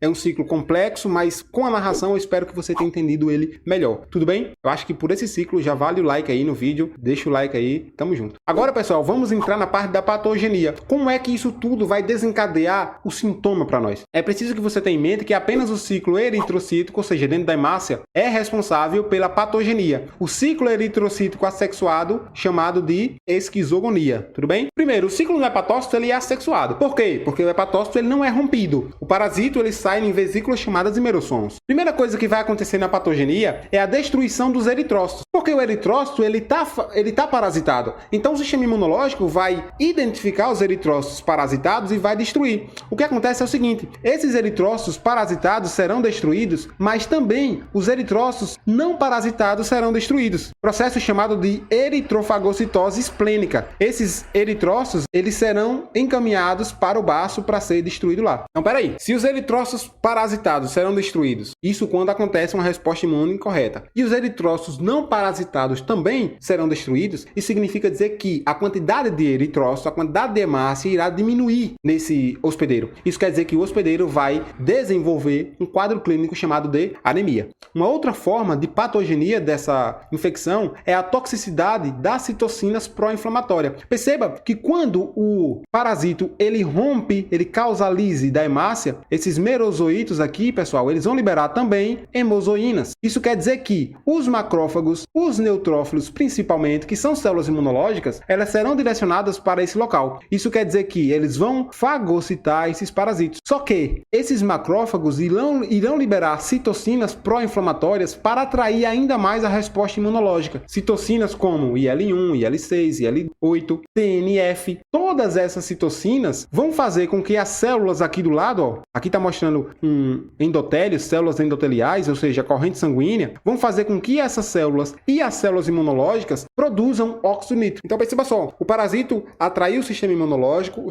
É um ciclo complexo, mas com a narração eu espero que você tenha entendido ele melhor. Tudo bem? Eu acho que por esse ciclo já vale o like aí no vídeo. Deixa o like aí, tamo junto. Agora, pessoal, vamos entrar na parte da patogenia. Como é que isso tudo vai desencadear o sintoma para nós? É preciso que você tenha em mente que apenas o ciclo eritrocítico, ou seja, dentro da hemácia, é responsável pela patogenia. O ciclo eritrocítico assexuado, chamado de esquizogonia. Tudo bem? Primeiro, o ciclo no hepatócito ele é assexuado. Por quê? Porque o hepatócito ele não é rompido. O parasito ele sai em vesículas chamadas imerossomos. Primeira coisa que vai acontecer na patogenia é a destruição dos eritrócitos, porque o eritrócito ele tá parasitado. Então o sistema imunológico vai identificar os eritrócitos parasitados e vai destruir. O que acontece é o seguinte: esses eritrócitos parasitados serão destruídos, mas também os eritrócitos não parasitados serão destruídos. Processo chamado de eritrofagocitose esplênica. Esses eritrócitos eles serão encaminhados para o baço para ser destruído lá. Então, peraí, se os eritrócitos parasitados serão destruídos, isso quando acontece uma resposta imune incorreta, e os eritrócitos não parasitados também serão destruídos, isso significa dizer que a quantidade de eritrócitos, a quantidade de hemácia irá diminuir nesse hospedeiro. Isso quer dizer que o hospedeiro vai desenvolver um quadro clínico chamado de anemia. Uma outra forma de patogenia dessa infecção é a toxicidade das citocinas pró-inflamatórias. Perceba que quando o parasito ele rompe, ele causa a lise da hemácia, esses merozoítos aqui, pessoal, eles vão liberar também hemozoínas. Isso quer dizer que os macrófagos, os neutrófilos principalmente, que são células imunológicas, elas serão direcionadas para esse local. Isso quer dizer que eles vão fagocitar esses parasitos. Só que esses macrófagos irão liberar citocinas pró-inflamatórias para atrair ainda mais a resposta imunológica. Citocinas como IL-1, IL-6, IL-8, TNF, todas essas citocinas vão fazer com que as células aqui do lado, ó, aqui está mostrando um endotélio, células endoteliais, ou seja, a corrente sanguínea, vão fazer com que essas células e as células imunológicas produzam óxido nítrico. Então perceba só, o parasito atraiu o sistema imunológico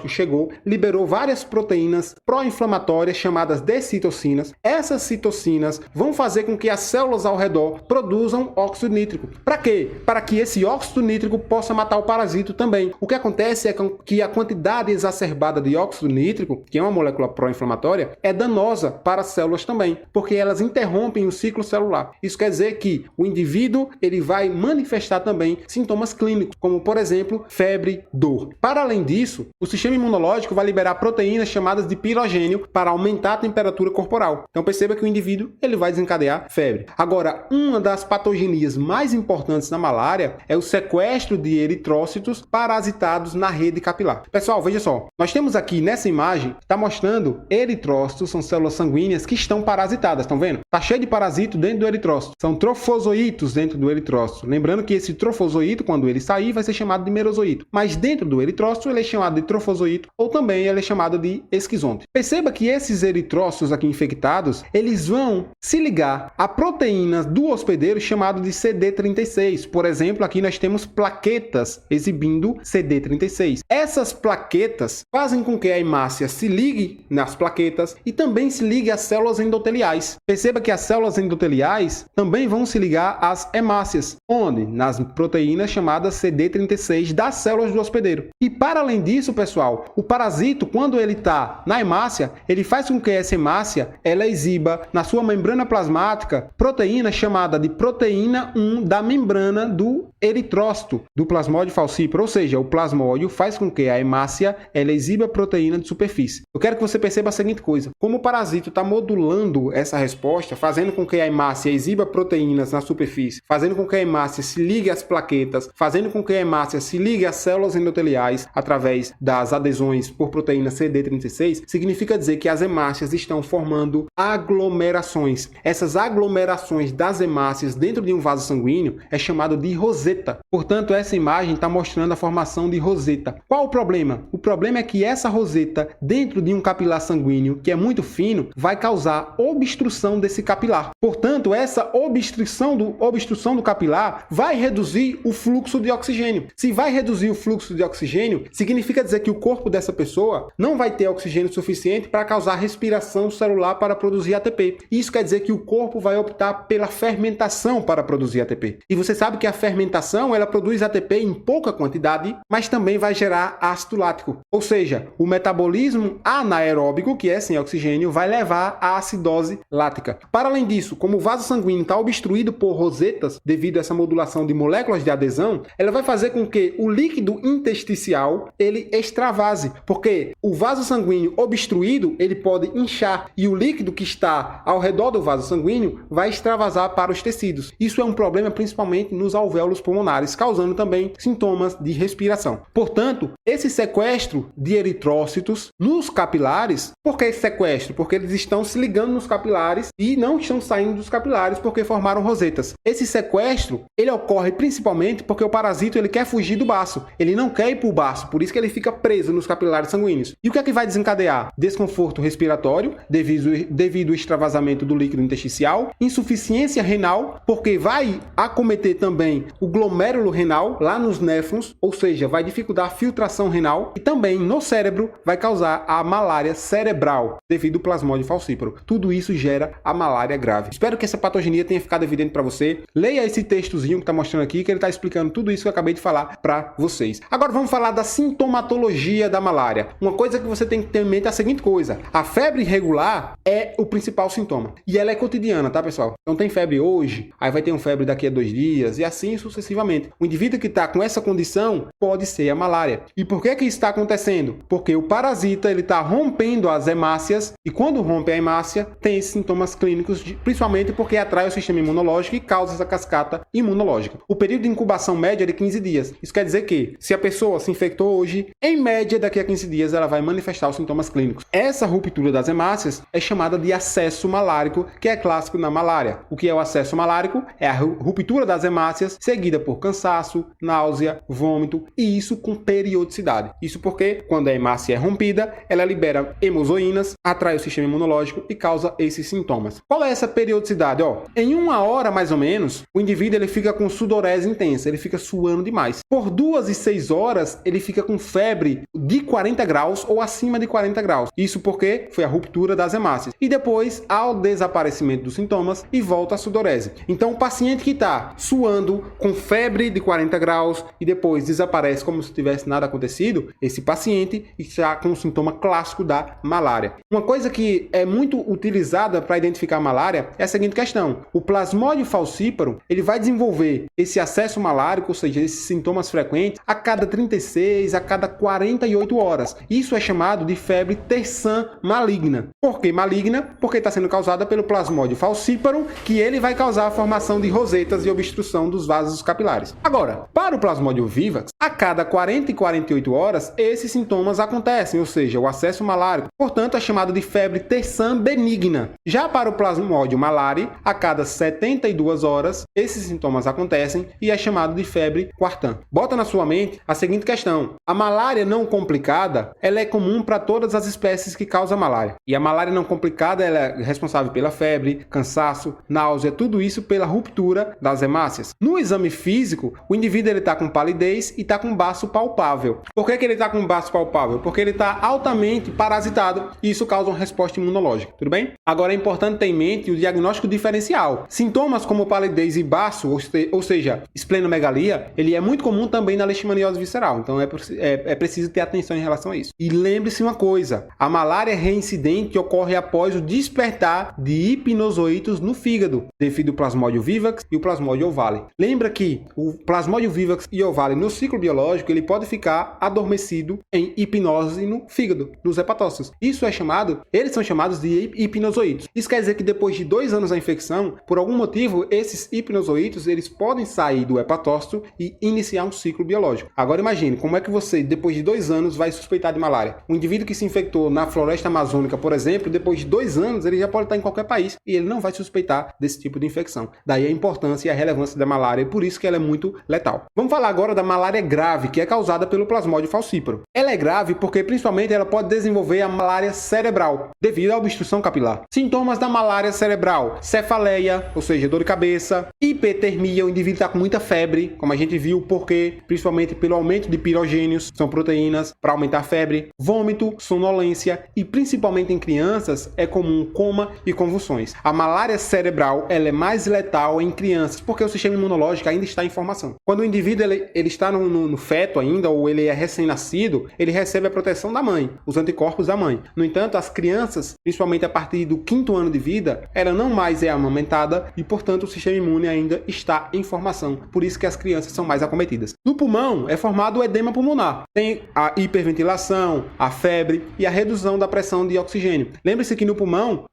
chegou, liberou várias proteínas pró-inflamatórias chamadas de citocinas. Essas citocinas vão fazer com que as células ao redor produzam óxido nítrico. Para quê? Para que esse óxido nítrico possa matar o parasito também. O que acontece é que a quantidade exacerbada de óxido nítrico, que é uma molécula pró-inflamatória, inflamatória é danosa para as células também, porque elas interrompem o ciclo celular. Isso quer dizer que o indivíduo ele vai manifestar também sintomas clínicos, como por exemplo, febre, dor. Para além disso, o sistema imunológico vai liberar proteínas chamadas de pirogênio para aumentar a temperatura corporal. Então perceba que o indivíduo ele vai desencadear febre. Agora, uma das patogenias mais importantes na malária é o sequestro de eritrócitos parasitados na rede capilar. Pessoal, veja só, nós temos aqui nessa imagem, está mostrando eritrócitos, são células sanguíneas que estão parasitadas, estão vendo? Está cheio de parasito dentro do eritrócito. São trofozoítos dentro do eritrócito. Lembrando que esse trofozoíto, quando ele sair, vai ser chamado de merozoíto. Mas dentro do eritrócito, ele é chamado de trofozoíto ou também ele é chamado de esquizonte. Perceba que esses eritrócitos aqui infectados, eles vão se ligar a proteínas do hospedeiro chamado de CD36. Por exemplo, aqui nós temos plaquetas exibindo CD36. Essas plaquetas fazem com que a hemácia se ligue nas plaquetas e também se ligue às células endoteliais. Perceba que as células endoteliais também vão se ligar às hemácias, onde? Nas proteínas chamadas CD36 das células do hospedeiro. E para além disso, pessoal, o parasito, quando ele está na hemácia, ele faz com que essa hemácia ela exiba na sua membrana plasmática proteína chamada de proteína 1 da membrana do eritrócito, do plasmódio falciparum, ou seja, o plasmódio faz com que a hemácia ela exiba proteína de superfície. Eu quero que você perceba a seguinte coisa: como o parasito está modulando essa resposta, fazendo com que a hemácia exiba proteínas na superfície, fazendo com que a hemácia se ligue às plaquetas, fazendo com que a hemácia se ligue às células endoteliais através das adesões por proteína CD36, significa dizer que as hemácias estão formando aglomerações. Essas aglomerações das hemácias dentro de um vaso sanguíneo é chamado de roseta. Portanto, essa imagem está mostrando a formação de roseta. Qual o problema? O problema é que essa roseta dentro de um capilar sanguíneo, que é muito fino, vai causar obstrução desse capilar. Portanto, essa obstrução do capilar vai reduzir o fluxo de oxigênio. Se vai reduzir o fluxo de oxigênio, significa dizer que o corpo dessa pessoa não vai ter oxigênio suficiente para causar respiração celular para produzir ATP. Isso quer dizer que o corpo vai optar pela fermentação para produzir ATP. E você sabe que a fermentação ela produz ATP em pouca quantidade, mas também vai gerar ácido lático. Ou seja, o metabolismo anaeróbico, que é sem oxigênio, vai levar à acidose lática. Para além disso, como o vaso sanguíneo está obstruído por rosetas devido a essa modulação de moléculas de adesão, ela vai fazer com que o líquido intersticial ele extravase, porque o vaso sanguíneo obstruído ele pode inchar e o líquido que está ao redor do vaso sanguíneo vai extravasar para os tecidos. Isso é um problema principalmente nos alvéolos pulmonares, causando também sintomas de respiração. Portanto, esse sequestro de eritrócitos nos capilares, por que esse sequestro? Porque eles estão se ligando nos capilares e não estão saindo dos capilares porque formaram rosetas. Esse sequestro, ele ocorre principalmente porque o parasito ele quer fugir do baço, ele não quer ir para o baço, por isso que ele fica preso nos capilares sanguíneos. E o que é que vai desencadear? Desconforto respiratório, devido ao extravasamento do líquido intersticial, insuficiência renal, porque vai acometer também o glomérulo renal lá nos néfrons, ou seja, vai dificultar a filtração renal, e também no cérebro vai causar a malária cerebral, devido ao plasmódio falciparum. Tudo isso gera a malária grave. Espero que essa patogenia tenha ficado evidente para você. Leia esse textozinho que está mostrando aqui, que ele está explicando tudo isso que eu acabei de falar para vocês. Agora vamos falar da sintomatologia da malária. Uma coisa que você tem que ter em mente é a seguinte coisa: a febre irregular é o principal sintoma. E ela é cotidiana, tá, pessoal? Então tem febre hoje, aí vai ter uma febre daqui a 2 dias, e assim sucessivamente. O indivíduo que está com essa condição pode ser a malária. E por que que isso está acontecendo? Porque o parasita ele está rompendo as hemácias, e quando rompe a hemácia, tem esses sintomas clínicos, principalmente porque atrai o sistema imunológico e causa essa cascata imunológica. O período de incubação média é de 15 dias. Isso quer dizer que, se a pessoa se infectou hoje, em média, daqui a 15 dias, ela vai manifestar os sintomas clínicos. Essa ruptura das hemácias é chamada de acesso malárico, que é clássico na malária. O que é o acesso malárico? É a ruptura das hemácias, seguida por cansaço, náusea, vômito, e isso com periodicidade. Isso porque, quando a hemácia é rompida, ela libera hemozoínas, atrai o sistema imunológico e causa esses sintomas. Qual é essa periodicidade? Em 1 hora, mais ou menos, o indivíduo ele fica com sudorese intensa, ele fica suando demais. Por 2 e 6 horas, ele fica com febre de 40 graus ou acima de 40 graus. Isso porque foi a ruptura das hemácias. E depois, há o desaparecimento dos sintomas e volta a sudorese. Então, o paciente que está suando com febre de 40 graus e depois desaparece como se tivesse nada acontecido, esse paciente está com o sintoma clássico da malária. malária. Uma coisa que é muito utilizada para identificar a malária é a seguinte questão: o Plasmodium falciparum, ele vai desenvolver esse acesso malárico, ou seja, esses sintomas frequentes, a cada 36, a cada 48 horas. Isso é chamado de febre terçã maligna. Por que maligna? Porque está sendo causada pelo Plasmodium falciparum, que ele vai causar a formação de rosetas e obstrução dos vasos capilares. Agora, para o Plasmodium vivax, a cada 40 e 48 horas, esses sintomas acontecem, ou seja, o acesso malárico. Portanto, é chamado de febre terçã benigna. Já para o Plasmodium malariae, a cada 72 horas, esses sintomas acontecem e é chamado de febre quartã. Bota na sua mente a seguinte questão: a malária não complicada, ela é comum para todas as espécies que causam malária. E a malária não complicada, ela é responsável pela febre, cansaço, náusea, tudo isso pela ruptura das hemácias. No exame físico, o indivíduo está com palidez e está com baço palpável. Por que ele está com baço palpável? Porque ele está altamente parasitado e isso causa uma resposta imunológica, tudo bem? Agora é importante ter em mente o diagnóstico diferencial. Sintomas como palidez e baço, ou seja, esplenomegalia, ele é muito comum também na leishmaniose visceral, então é preciso ter atenção em relação a isso. E lembre-se uma coisa: a malária reincidente ocorre após o despertar de hipnozoitos no fígado, devido ao Plasmodium vivax e o Plasmodium ovale. Lembra que o Plasmodium vivax e ovale no ciclo biológico, ele pode ficar adormecido em hipnose no fígado, nos hepatócitos. Eles são chamados de hipnozoitos. Isso quer dizer que depois de 2 anos da infecção, por algum motivo, esses hipnozoitos, eles podem sair do hepatócito e iniciar um ciclo biológico. Agora imagine, como é que você, depois de 2 anos, vai suspeitar de malária? Um indivíduo que se infectou na floresta amazônica, por exemplo, depois de 2 anos, ele já pode estar em qualquer país e ele não vai suspeitar desse tipo de infecção. Daí a importância e a relevância da malária, e por isso que ela é muito letal. Vamos falar agora da malária grave, que é causada pelo Plasmodium falciparum. Ela é grave porque, principalmente, ela pode desenvolver a malária cerebral, devido à obstrução capilar. Sintomas da malária cerebral: cefaleia, ou seja, dor de cabeça, hipertermia, o indivíduo está com muita febre, como a gente viu, porque principalmente pelo aumento de pirogênios, são proteínas para aumentar a febre, vômito, sonolência e principalmente em crianças é comum coma e convulsões. A malária cerebral, ela é mais letal em crianças, porque o sistema imunológico ainda está em formação. Quando o indivíduo ele está no feto ainda, ou ele é recém-nascido, ele recebe a proteção da mãe, os anticorpos da mãe. No entanto, as crianças, principalmente a partir do 5º ano de vida, ela não mais é amamentada e, portanto, o sistema imune ainda está em formação. Por isso que as crianças são mais acometidas. No pulmão é formado o edema pulmonar. Tem a hiperventilação, a febre e a redução da pressão de oxigênio. Lembre-se que no pulmão,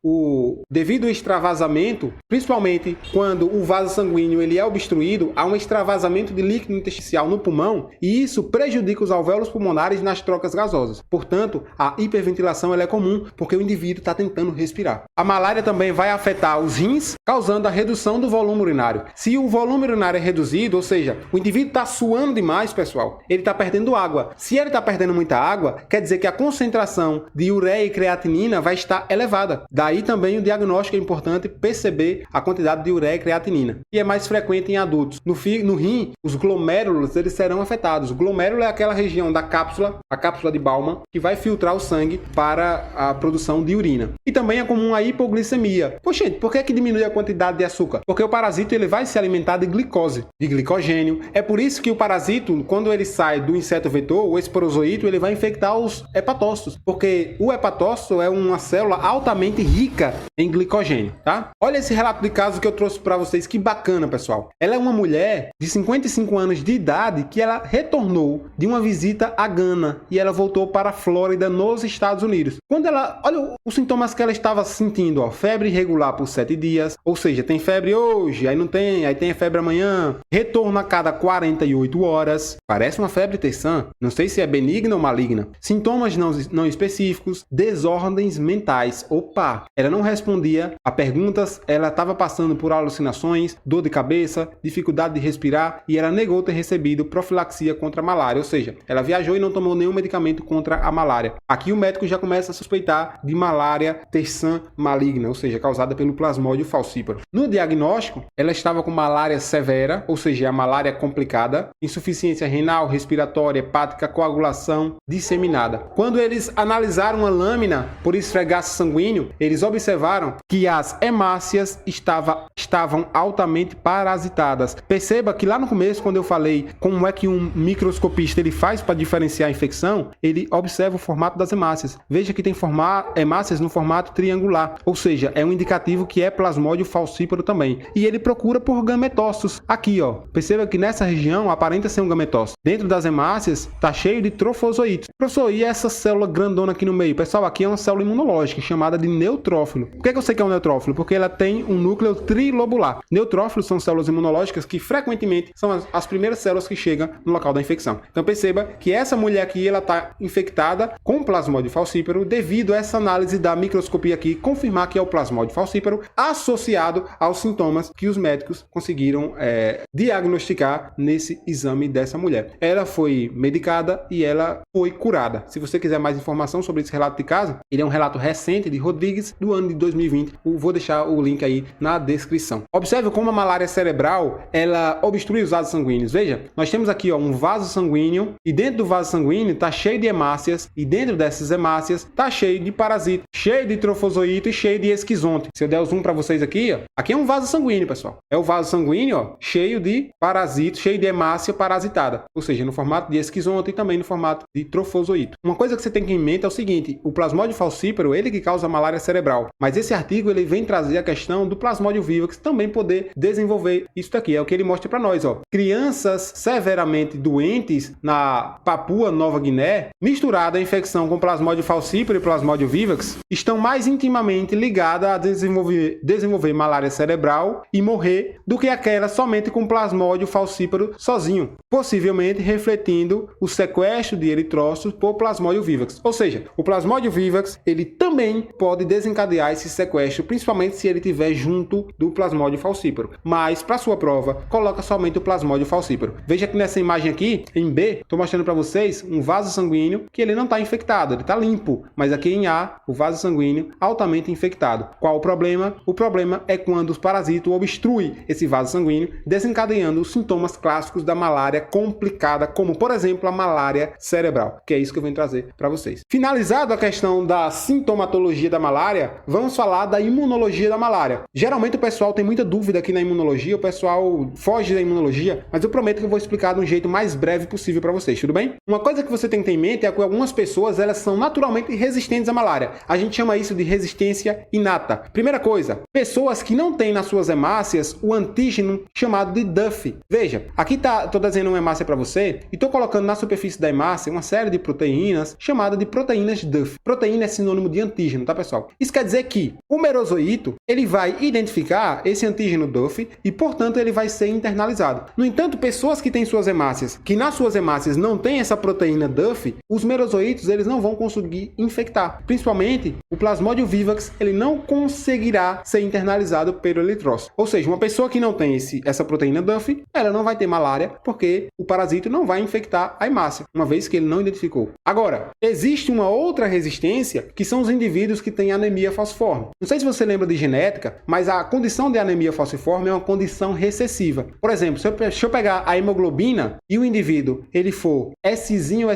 devido ao extravasamento, principalmente quando o vaso sanguíneo ele é obstruído, há um extravasamento de líquido intersticial no pulmão e isso prejudica os alvéolos pulmonares nas trocas gasosas. Portanto, a hiperventilação ela é comum porque o indivíduo está tentando respirar. A malária também vai afetar os rins, causando a redução do volume urinário. Se o volume urinário é reduzido, ou seja, o indivíduo está suando demais, pessoal, ele está perdendo água. Se ele está perdendo muita água, quer dizer que a concentração de ureia e creatinina vai estar elevada. Daí também o diagnóstico é importante perceber a quantidade de ureia e creatinina. E é mais frequente em adultos. No rim, os glomérulos eles serão afetados. O glomérulo é aquela região da cápsula, a cápsula de Bowman, que vai filtrar o sangue para a produção de urina. E também é comum a hipoglicemia. Poxa, gente, por que diminui a quantidade de açúcar? Porque o parasito ele vai se alimentar de glicose, de glicogênio. É por isso que o parasito, quando ele sai do inseto vetor, o esporozoito, ele vai infectar os hepatócitos, porque o hepatócito é uma célula altamente rica em glicogênio, tá? Olha esse relato de caso que eu trouxe para vocês, que bacana, pessoal. Ela é uma mulher de 55 anos de idade que ela retornou de uma visita a Gana e ela voltou para a Flórida, nos Estados Unidos. Quando ela, olha os sintomas que ela estava sentindo, ó, febre irregular por 7 dias, ou seja, tem febre hoje, aí não tem, aí tem febre amanhã, retorno a cada 48 horas, parece uma febre terçã, não sei se é benigna ou maligna, sintomas não específicos, desordens mentais, opa, ela não respondia a perguntas, ela estava passando por alucinações, dor de cabeça, dificuldade de respirar e ela negou ter recebido profilaxia contra a malária, ou seja, ela viajou e não tomou nenhum medicamento contra a malária. Aqui o médico já começa a suspeitar de malária terçã maligna, ou seja, causada pelo Plasmodium falciparum. No diagnóstico, ela estava com malária severa, ou seja, a malária complicada, insuficiência renal, respiratória, hepática, coagulação disseminada. Quando eles analisaram uma lâmina por esfregaço sanguíneo, eles observaram que as hemácias estavam altamente parasitadas. Perceba que lá no começo, quando eu falei como é que um microscopista ele faz para diferenciar a infecção, ele observa o formato das hemácias. Veja veja que tem hemácias no formato triangular, ou seja, é um indicativo que é plasmódio falcíparo também. E ele procura por gametócitos. Aqui, ó, perceba que nessa região aparenta ser um gametócito. Dentro das hemácias está cheio de trofozoítos. Professor, e essa célula grandona aqui no meio? Pessoal, aqui é uma célula imunológica chamada de neutrófilo. Por que eu sei que é um neutrófilo? Porque ela tem um núcleo trilobular. Neutrófilos são células imunológicas que frequentemente são as primeiras células que chegam no local da infecção. Então perceba que essa mulher aqui, ela está infectada com plasmódio falcíparo devido a essa análise da microscopia aqui confirmar que é o plasmódio falcíparo associado aos sintomas que os médicos conseguiram diagnosticar nesse exame dessa mulher. Ela foi medicada e ela foi curada. Se você quiser mais informação sobre esse relato de caso, ele é um relato recente de Rodrigues do ano de 2020. Eu vou deixar o link aí na descrição. Observe como a malária cerebral, ela obstrui os vasos sanguíneos. Veja, nós temos aqui, ó, um vaso sanguíneo e dentro do vaso sanguíneo está cheio de hemácias e dentro dessas hemácias está cheio de parasita, cheio de trofozoíto e cheio de esquizonte. Se eu der o zoom para vocês aqui, ó, aqui é um vaso sanguíneo, pessoal. É o vaso sanguíneo, ó, cheio de parasitos, cheio de hemácia parasitada, ou seja, no formato de esquizonte e também no formato de trofozoíto. Uma coisa que você tem que ter em mente é o seguinte: o plasmódio falcíparo, ele que causa a malária cerebral, mas esse artigo ele vem trazer a questão do plasmódio vivax também poder desenvolver isso daqui. É o que ele mostra para nós, ó. Crianças severamente doentes na Papua Nova Guiné, misturada a infecção com plasmódio falcíparo e plasmódio vivax, estão mais intimamente ligadas a desenvolver malária cerebral e morrer do que aquela somente com plasmódio falcíparo sozinho, possivelmente refletindo o sequestro de eritrócitos por plasmódio vivax. Ou seja, o plasmódio vivax, ele também pode desencadear esse sequestro, principalmente se ele estiver junto do plasmódio falcíparo. Mas, para sua prova, coloca somente o plasmódio falcíparo. Veja que nessa imagem aqui, em B, estou mostrando para vocês um vaso sanguíneo que ele não está infectado, ele está limpo. Mas aqui em A, o vaso sanguíneo altamente infectado. Qual o problema? O problema é quando os parasitos obstruem esse vaso sanguíneo, desencadeando os sintomas clássicos da malária complicada, como, por exemplo, a malária cerebral, que é isso que eu venho trazer para vocês. Finalizado a questão da sintomatologia da malária, vamos falar da imunologia da malária. Geralmente o pessoal tem muita dúvida aqui na imunologia, o pessoal foge da imunologia, mas eu prometo que eu vou explicar de um jeito mais breve possível para vocês, tudo bem? Uma coisa que você tem que ter em mente é que algumas pessoas, elas são naturalmente resistentes à malária. A gente chama isso de resistência inata. Primeira coisa, pessoas que não têm nas suas hemácias o antígeno chamado de Duff. Veja, aqui tô desenhando uma hemácia para você e estou colocando na superfície da hemácia uma série de proteínas chamada de proteínas Duff. Proteína é sinônimo de antígeno, tá, pessoal? Isso quer dizer que o merozoíto, ele vai identificar esse antígeno Duff e, portanto, ele vai ser internalizado. No entanto, pessoas que têm suas hemácias, que nas suas hemácias não tem essa proteína Duff, os merozoítos, eles não vão conseguir infectar. Principalmente, o plasmódio vivax, ele não conseguirá ser internalizado pelo eritrócito. Ou seja, uma pessoa que não tem essa proteína Duff, ela não vai ter malária, porque o parasito não vai infectar a hemácia, uma vez que ele não identificou. Agora, existe uma outra resistência, que são os indivíduos que têm anemia falciforme. Não sei se você lembra de genética, mas a condição de anemia falciforme é uma condição recessiva. Por exemplo, se eu pegar a hemoglobina e o indivíduo ele for Szinho,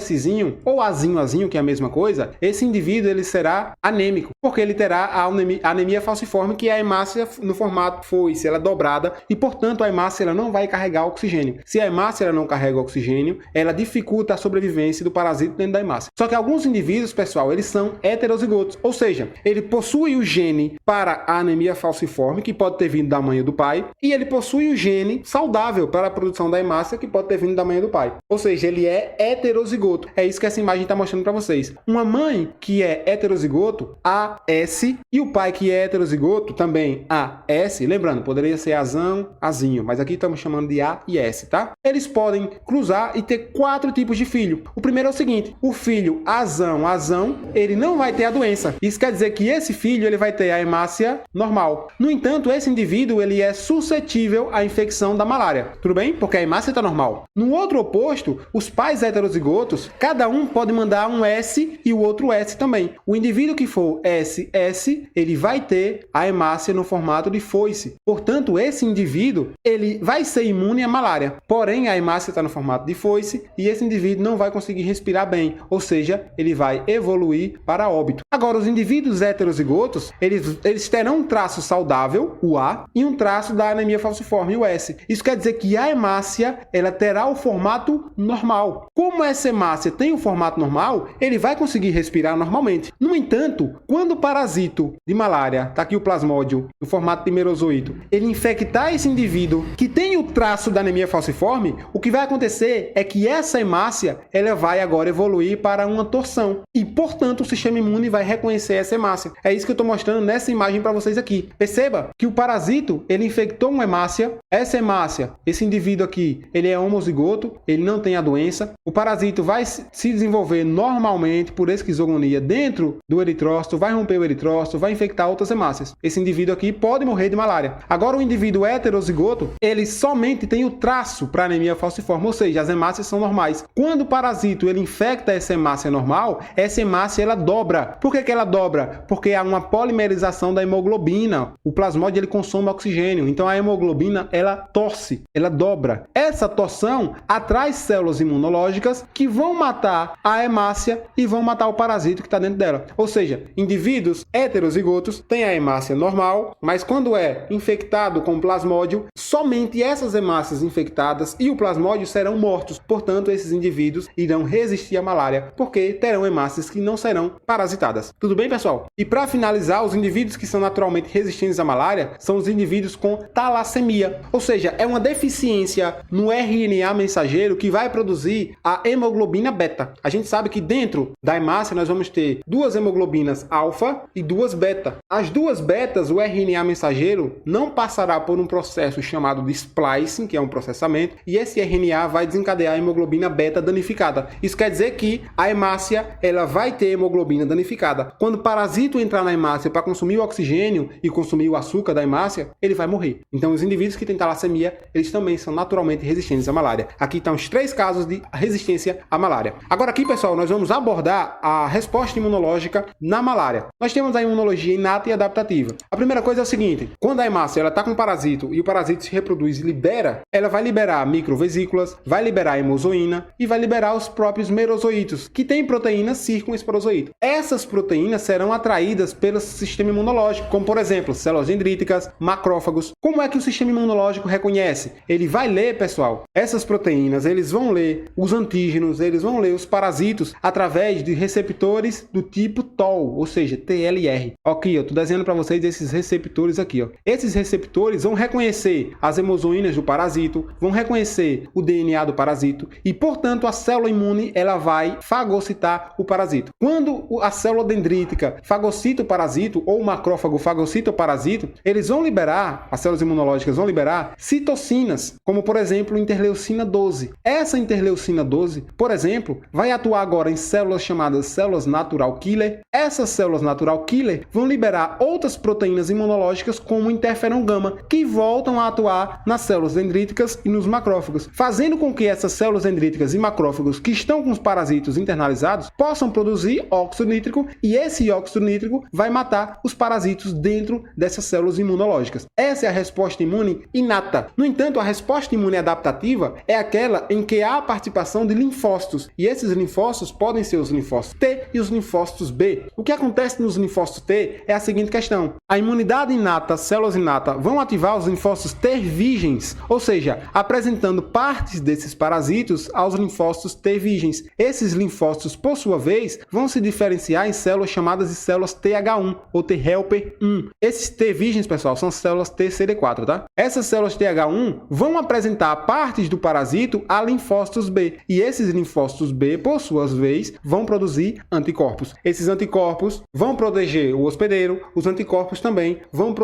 ou Azinho, que é a mesma coisa, esse indivíduo ele será anêmico, porque ele terá a anemia falciforme, que é a hemácia no formato foice, ela é dobrada e, portanto, a hemácia ela não vai carregar oxigênio. Se a hemácia ela não carrega oxigênio, ela dificulta a sobrevivência do parasito dentro da hemácia. Só que alguns indivíduos, pessoal, eles são heterozigotos, ou seja, ele possui o gene para a anemia falciforme, que pode ter vindo da mãe ou do pai, e ele possui o gene saudável para a produção da hemácia, que pode ter vindo da mãe ou do pai. Ou seja, ele é heterozigoto. É isso que essa imagem está mostrando para vocês. Uma mãe que é heterozigoto, AS, e o pai que é heterozigoto, também AS, lembrando, poderia ser Azão, Azinho, mas aqui estamos chamando de A e S, tá? Eles podem cruzar e ter 4 tipos de filho. O primeiro é o seguinte: o filho Azão, ele não vai ter a doença. Isso quer dizer que esse filho ele vai ter a hemácia normal. No entanto, esse indivíduo ele é suscetível à infecção da malária. Tudo bem? Porque a hemácia está normal. No outro oposto, os pais heterozigotos, cada um pode mandar um S e o outro S também. O indivíduo que for SS, ele vai ter a hemácia no formato de foice. Portanto, esse indivíduo ele vai ser imune à malária. Porém, a hemácia está no formato de foice e esse indivíduo não vai conseguir respirar bem, ou seja, ele vai evoluir para óbito. Agora, os indivíduos heterozigotos, eles terão um traço saudável, o A, e um traço da anemia falciforme, o S. Isso quer dizer que a hemácia, ela terá o formato normal. Como essa hemácia tem o formato normal, ele vai conseguir respirar respirar normalmente. No entanto, quando o parasito de malária, tá aqui o plasmódio, no formato de merozoito, ele infectar esse indivíduo que tem o traço da anemia falciforme, o que vai acontecer é que essa hemácia, ela vai agora evoluir para uma torção. E, portanto, o sistema imune vai reconhecer essa hemácia. É isso que eu estou mostrando nessa imagem para vocês aqui. Perceba que o parasito, ele infectou uma hemácia. Essa hemácia, esse indivíduo aqui, ele é homozigoto, ele não tem a doença. O parasito vai se desenvolver normalmente por esquizogonia dentro do eritrócito, vai romper o eritrócito, vai infectar outras hemácias. Esse indivíduo aqui pode morrer de malária. Agora, o indivíduo heterozigoto, ele somente tem o traço para anemia falciforme, ou seja, as hemácias são normais. Quando o parasito ele infecta essa hemácia normal, essa hemácia ela dobra. Por que ela dobra? Porque há uma polimerização da hemoglobina. O plasmódio ele consome oxigênio, então a hemoglobina ela torce, ela dobra. Essa torção atrai células imunológicas que vão matar a hemácia e vão matar o parasito que está dentro dela. Ou seja, indivíduos heterozigotos têm a hemácia normal, mas quando é infectado com plasmódio, somente essas hemácias infectadas e o plasmódio serão mortos. Portanto, esses indivíduos irão resistir à malária, porque terão hemácias que não serão parasitadas. Tudo bem, pessoal? E para finalizar, os indivíduos que são naturalmente resistentes à malária são os indivíduos com talassemia, ou seja, é uma deficiência no RNA mensageiro que vai produzir a hemoglobina beta. A gente sabe que dentro da hemácia nós vamos ter duas hemoglobinas alfa e duas beta. As duas betas, o RNA mensageiro não passará por um processo chamado de splicing, que é um processamento, e esse RNA vai desencadear a hemoglobina beta danificada. Isso quer dizer que a hemácia ela vai ter hemoglobina danificada. Quando o parasito entrar na hemácia para consumir o oxigênio e consumir o açúcar da hemácia, ele vai morrer. Então, os indivíduos que têm talassemia, eles também são naturalmente resistentes à malária. Aqui estão os 3 casos de resistência à malária. Agora aqui, pessoal, nós vamos abordar a resposta imunológica na malária. Nós temos a imunologia inata e adaptativa. A primeira coisa é o seguinte: quando a hemácia ela está com um parasito e o parasito se reproduz e libera, ela vai liberar microvesículas, vai liberar hemozoína e vai liberar os próprios merozoítos, que têm proteínas circunesporozoíto. Essas proteínas serão atraídas pelo sistema imunológico, como por exemplo, células dendríticas, macrófagos. Como é que o sistema imunológico reconhece? Ele vai ler, pessoal, essas proteínas, eles vão ler os antígenos, eles vão ler os parasitos através de receptores do tipo TOL, ou seja, TLR. Aqui, eu estou desenhando para vocês esses receptores aqui, ó. Esses receptores vão reconhecer as hemozoínas do parasito, vão reconhecer o DNA do parasito e, portanto, a célula imune ela vai fagocitar o parasito. Quando a célula dendrítica fagocita o parasito ou o macrófago fagocita o parasito, eles vão liberar, as células imunológicas vão liberar citocinas, como por exemplo interleucina 12. Essa interleucina 12, por exemplo, vai atuar agora em células chamadas células natural killer. Essas células natural killer vão liberar outras proteínas imunológicas como interferon gama, que voltam a atuar nas células dendríticas e nos macrófagos, fazendo com que essas células dendríticas e macrófagos que estão com os parasitos internalizados possam produzir óxido nítrico, e esse óxido nítrico vai matar os parasitos dentro dessas células imunológicas. Essa é a resposta imune inata. No entanto, a resposta imune adaptativa é aquela em que há a participação de linfócitos, e esses linfócitos podem ser os linfócitos T e os linfócitos B. O que acontece nos linfócitos T é a seguinte questão: a imunidade inata, as células inatas, vão ativar os linfócitos T virgens, ou seja, apresentando partes desses parasitos aos linfócitos T virgens. Esses linfócitos, por sua vez, vão se diferenciar em células chamadas de células TH1 ou T helper 1. Esses T virgens, pessoal, são células TCD4, tá? Essas células TH1 vão apresentar partes do parasito a linfócitos B, e esses linfócitos B, por sua vez, vão produzir anticorpos. Esses anticorpos vão proteger o hospedeiro, os anticorpos também vão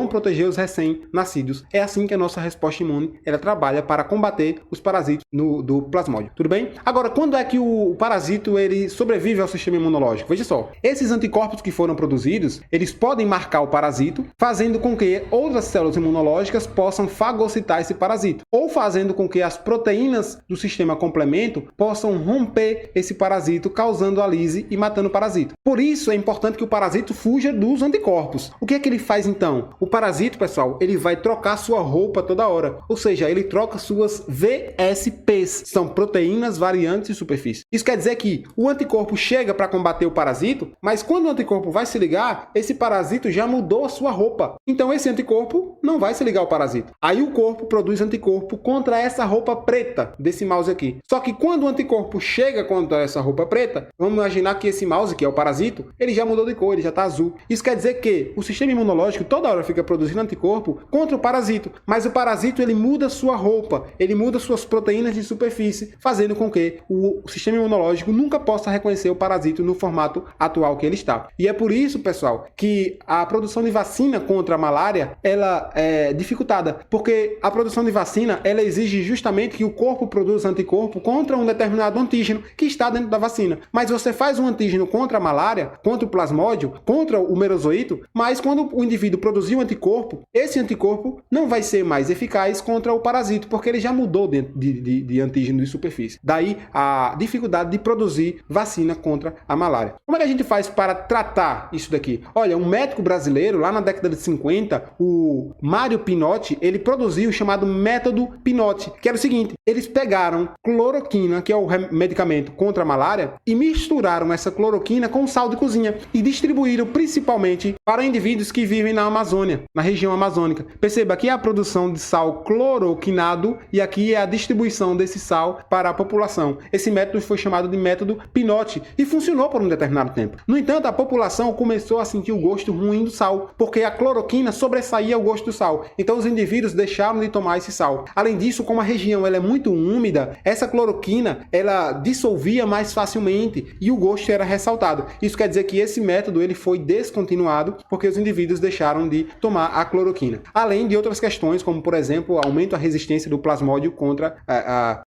proteger os recém-nascidos. É assim que a nossa resposta imune ela trabalha para combater os parasitos do plasmódio. Tudo bem? Agora, quando é que o parasito ele sobrevive ao sistema imunológico? Veja só, esses anticorpos que foram produzidos, eles podem marcar o parasito, fazendo com que outras células imunológicas possam fagocitar esse parasito, ou fazendo com que as proteínas do sistema complemento possam romper esse parasito, causando a lise e matando o parasito. Por isso é importante que o parasito fuja dos anticorpos. O que é que ele faz então? O parasito, pessoal, ele vai trocar sua roupa toda hora, ou seja, ele troca suas VSPs, são proteínas variantes de superfície. Isso quer dizer que o anticorpo chega para combater o parasito, mas quando o anticorpo vai se ligar, esse parasito já mudou a sua roupa. Então esse anticorpo não vai se ligar ao parasito. Aí o corpo produz anticorpo contra essa roupa preta desse mouse aqui. Só que quando o anticorpo chega contra essa roupa preta, vamos imaginar que esse mouse, que é o parasito, ele já mudou de cor, ele já está azul. Isso quer dizer que o sistema imunológico toda hora fica produzindo anticorpo contra o parasito, mas o parasito ele muda sua roupa, ele muda suas proteínas de superfície, fazendo com que o sistema imunológico nunca possa reconhecer o parasito no formato atual que ele está. E é por isso, pessoal, que a produção de vacina contra a malária, ela é dificultada, porque a produção de vacina, ela exige justamente que o corpo produza anticorpo contra um determinado antígeno que está dentro da vacina. Mas você faz um antígeno contra a malária, contra o plasmódio, contra o merozoíto, mas quando o indivíduo produzir um anticorpo, esse anticorpo não vai ser mais eficaz contra o parasito, porque ele já mudou dentro de antígeno de superfície. Daí a dificuldade de produzir vacina contra a malária. Como é que a gente faz para tratar isso daqui? Olha, um médico brasileiro, lá na década de 50, o Mário Pinotti, ele produziu o chamado método Pinotti, que era o seguinte: eles pegaram cloroquina, que é o medicamento contra a malária, e misturaram essa cloroquina com sal de cozinha e distribuíram principalmente para indivíduos que vivem na Amazônia, na região amazônica. Perceba, aqui é a produção de sal cloroquinado e aqui é a distribuição desse sal para a população. Esse método foi chamado de método Pinotti e funcionou por um determinado tempo. No entanto, a população começou a sentir o gosto ruim do sal, porque a cloroquina sobressaía o gosto do sal. Então os indivíduos deixaram de tomar esse sal. Além disso, como a região ela é muito úmida, essa cloroquina ela dissolvia mais facilmente e o gosto era ressaltado. Isso quer dizer que esse método ele foi descontinuado porque os indivíduos deixaram de tomar a cloroquina. Além de outras questões, como por exemplo, aumento da resistência do plasmódio contra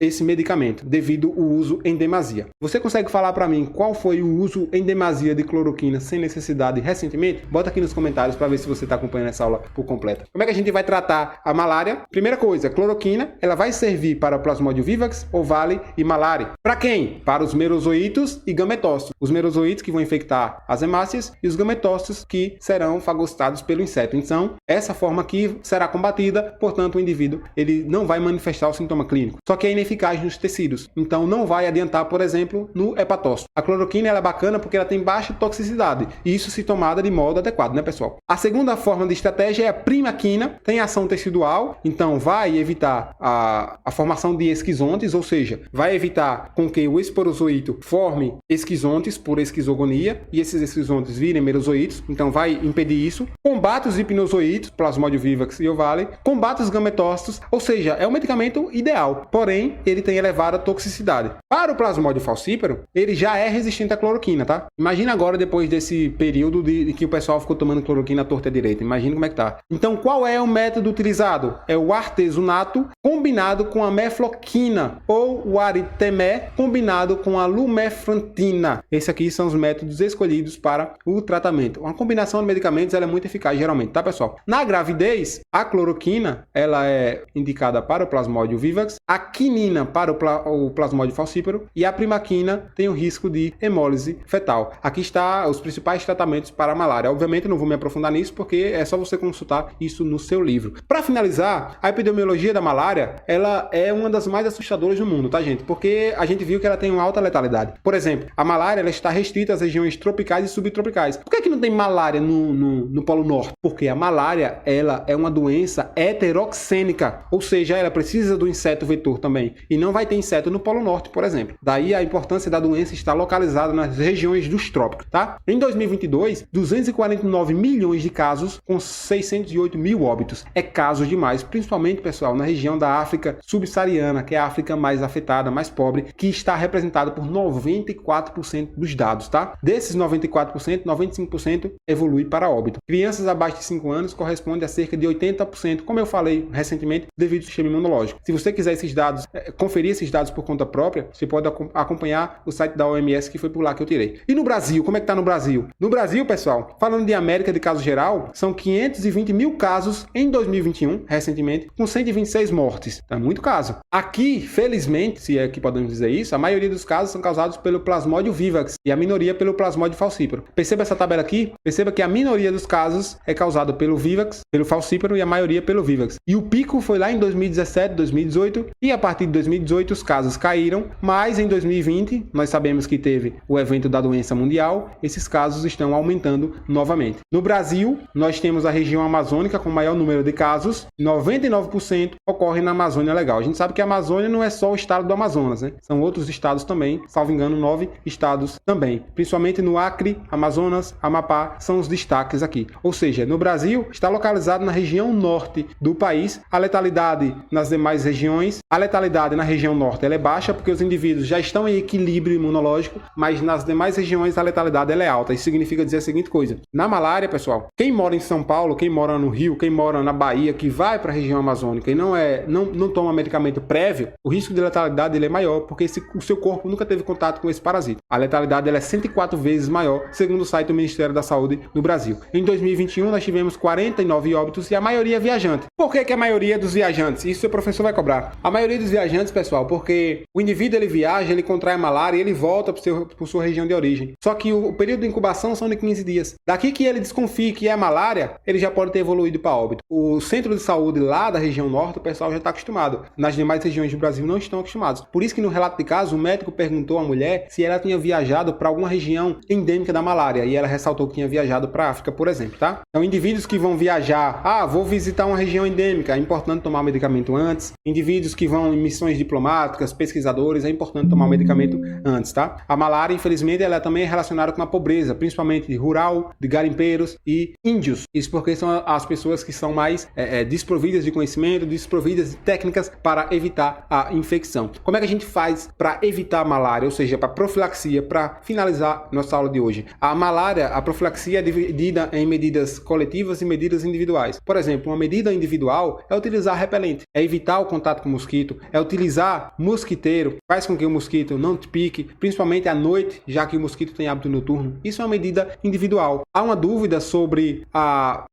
esse medicamento, devido ao uso em demasia. Você consegue falar para mim qual foi o uso em demasia de cloroquina sem necessidade recentemente? Bota aqui nos comentários para ver se você está acompanhando essa aula por completo. Como é que a gente vai tratar a malária? Primeira coisa, cloroquina, ela vai servir para o Plasmodium vivax, ovale e malária. Para quem? Para os merozoítos e gametócitos. Os merozoítos que vão infectar as hemácias e os gametócitos que serão fagocitados pelo inseto. Então, essa forma aqui será combatida, portanto, o indivíduo ele não vai manifestar o sintoma clínico. Só que é ineficaz nos tecidos. Então, não vai adiantar, por exemplo, no hepatócito. A cloroquina ela é bacana porque ela tem baixa toxicidade. E isso se tomada de modo adequado, né, pessoal? A segunda forma de estratégia é a primaquina. Tem ação tecidual, então vai evitar a formação de esquizontes, ou seja, vai evitar com que o esporozoíto forme esquizontes por esquizogonia e esses esquizontes virem merozoítos, então vai impedir isso. Combate os hipnozoítos, Plasmodium vivax e ovale, combate os gametócitos, ou seja, é um medicamento ideal, porém ele tem elevada toxicidade. Para o Plasmodium falciparum, ele já é resistente à cloroquina, tá? Imagina agora depois desse período de que o pessoal ficou tomando cloroquina à torta direita, imagina como é que tá. Então qual é o método utilizado? É o artesunato combinado com a mefloquina ou o aritemé combinado com a lumefrantina. Esses aqui são os métodos escolhidos para o tratamento. Uma combinação de medicamentos ela é muito eficaz geralmente, tá, pessoal? Na gravidez, a cloroquina ela é indicada para o Plasmodium vivax, a quinina para o Plasmodium falciparum e a primaquina tem o risco de hemólise fetal. Aqui está os principais tratamentos para a malária. Obviamente eu não vou me aprofundar nisso porque é só você consultar isso no seu livro. Para finalizar, a epidemiologia da malária ela é uma das mais assustadoras do mundo, tá, gente? Porque a gente viu que ela tem uma alta letalidade. Por exemplo, a malária ela está restrita às regiões tropicais e subtropicais. Por que não tem malária no Polo Norte? Porque a malária ela é uma doença heteroxênica, ou seja, ela precisa do inseto vetor também. E não vai ter inseto no Polo Norte, por exemplo. Daí a importância da doença estar localizada nas regiões dos trópicos, tá? Em 2022, 249 milhões de casos com 608 mil óbitos. É caso demais, principalmente, pessoal, na região da África subsaariana, que é a África mais afetada, mais pobre, que está representada por 94% dos dados, tá? Desses 94%, 95% evolui para óbito. Crianças abaixo de 5 anos corresponde a cerca de 80%, como eu falei recentemente, devido ao sistema imunológico. Se você quiser esses dados, conferir esses dados por conta própria, você pode acompanhar o site da OMS, que foi por lá que eu tirei. E no Brasil, como é que tá no Brasil? No Brasil, pessoal, falando de América de caso geral, são 520 mil casos em 2021, recentemente, com 126 mortes. É muito caso. Aqui, felizmente, se é que podemos dizer isso, a maioria dos casos são causados pelo Plasmodium vivax e a minoria pelo Plasmodium falciparum. Perceba essa tabela aqui? Perceba que a minoria dos casos é causada pelo vivax, pelo falciparum e a maioria pelo vivax. E o pico foi lá em 2017, 2018 e a partir de 2018 os casos caíram, mas em 2020 nós sabemos que teve o evento da doença mundial, esses casos estão aumentando novamente. No Brasil, nós temos a região amazônica com maior número de casos, 99% ocorre na Amazônia Legal. A gente sabe que a Amazônia não é só o estado do Amazonas, né? São outros estados também, salvo engano, 9 estados também, principalmente no Acre, Amazonas, Amapá, são os destaques aqui. Ou seja, no Brasil está localizado na região norte do país, a letalidade nas demais regiões, a letalidade na região norte ela é baixa porque os indivíduos já estão em equilíbrio imunológico, mas nas demais regiões a letalidade ela é alta. Isso significa dizer a seguinte coisa: na malária, pessoal, quem mora em São Paulo, quem mora no Rio, quem mora na Bahia, que vai para a região amazônica e não toma medicamento prévio, o risco de letalidade ele é maior porque o seu corpo nunca teve contato com esse parasita. A letalidade ela é 104 vezes maior, segundo o site do Ministério da Saúde no Brasil. Em 2021 nós tivemos 49 óbitos e a maioria viajante. Por que a maioria dos viajantes? Isso o seu professor vai cobrar. A maioria dos viajantes, pessoal, porque o indivíduo ele viaja, ele contrai a malária e ele volta para sua região de origem. Só que o período de incubação são de 15 dias. Daqui que ele desconfie que é malária, ele já pode ter evoluído para óbito. O centro de saúde lá da região norte, o pessoal já está acostumado. Nas demais regiões do Brasil não estão acostumados. Por isso que no relato de caso, o médico perguntou à mulher se ela tinha viajado para alguma região endêmica da malária. E ela ressaltou que tinha viajado para a África, por exemplo, tá? Então, indivíduos que vão viajar, vou visitar uma região endêmica, é importante tomar o medicamento antes. Indivíduos que vão em missões diplomáticas, pesquisadores, é importante tomar o medicamento antes, tá? A malária, infelizmente, ela também é relacionada com a pobreza, principalmente de rural, de garimpeiros e índios. Isso porque são as pessoas que são mais desprovidas de conhecimento, desprovidas de técnicas para evitar a infecção. Como é que a gente faz para evitar a malária, ou seja, para profilaxia, para finalizar nossa aula de hoje? A malária, a profilaxia é dividida em medidas coletivas e medidas individuais. Por exemplo, uma medida individual é utilizar repelente, é evitar o contato com o mosquito, é utilizar mosquiteiro, faz com que o mosquito não te pique, principalmente à noite, já que o mosquito tem hábito noturno. Isso é uma medida individual. Há uma dúvida sobre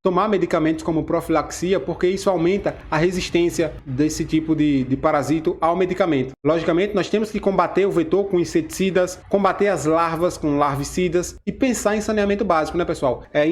tomar medicamentos como profilaxia, porque isso aumenta a resistência desse tipo de parasito ao medicamento. Logicamente, nós temos que combater o vetor com inseticidas, combater as larvas com larvicidas e pensar em saneamento básico, né, pessoal? É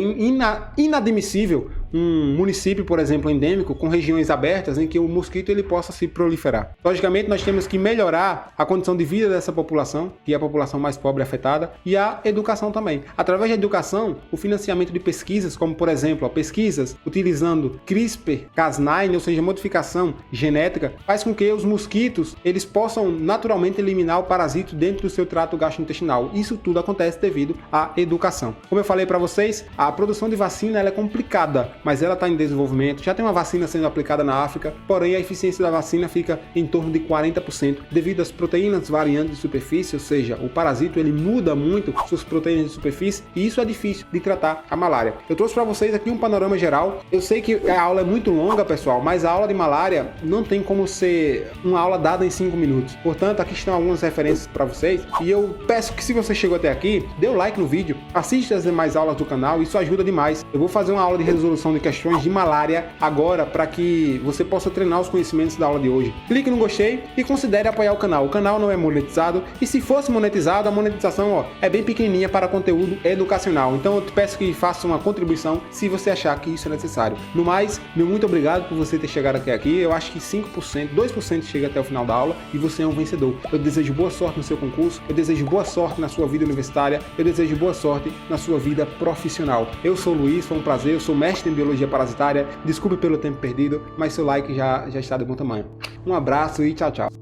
inadmissível um município, por exemplo, endêmico, com regiões abertas em que o mosquito ele possa se proliferar. Logicamente, nós temos que melhorar a condição de vida dessa população, que é a população mais pobre afetada, e a educação também. Através da educação, o financiamento de pesquisas, como por exemplo, pesquisas utilizando CRISPR-Cas9, ou seja, modificação genética, faz com que os mosquitos eles possam naturalmente eliminar o parasito dentro do seu trato gastrointestinal. Isso tudo acontece devido à educação. Como eu falei para vocês, a produção de vacina ela é complicada, mas ela está em desenvolvimento. Já tem uma vacina sendo aplicada na África, porém a eficiência da vacina fica em torno de 40% devido às proteínas variantes de superfície, ou seja, o parasito ele muda muito suas proteínas de superfície e isso é difícil de tratar a malária. Eu trouxe para vocês aqui um panorama geral. Eu sei que a aula é muito longa, pessoal, mas a aula de malária não tem como ser uma aula dada em 5 minutos. Portanto, aqui estão algumas referências para vocês e eu peço que se você chegou até aqui, dê o like no vídeo, assista as demais aulas do canal, isso ajuda demais. Eu vou fazer uma aula de resolução de questões de malária agora para que você possa treinar os conhecimentos da aula de hoje. Clique no gostei e considere apoiar o canal. O canal não é monetizado e se fosse monetizado, a monetização é bem pequenininha para conteúdo educacional. Então eu te peço que faça uma contribuição se você achar que isso é necessário. No mais, meu muito obrigado por você ter chegado até aqui. Eu acho que 5%, 2% chega até o final da aula e você é um vencedor. Eu desejo boa sorte no seu concurso, eu desejo boa sorte na sua vida universitária, eu desejo boa sorte na sua vida profissional. Eu sou o Luiz, foi um prazer, eu sou mestre em biologia parasitária. Desculpe pelo tempo perdido, mas seu like já está de bom tamanho. Um abraço e tchau, tchau.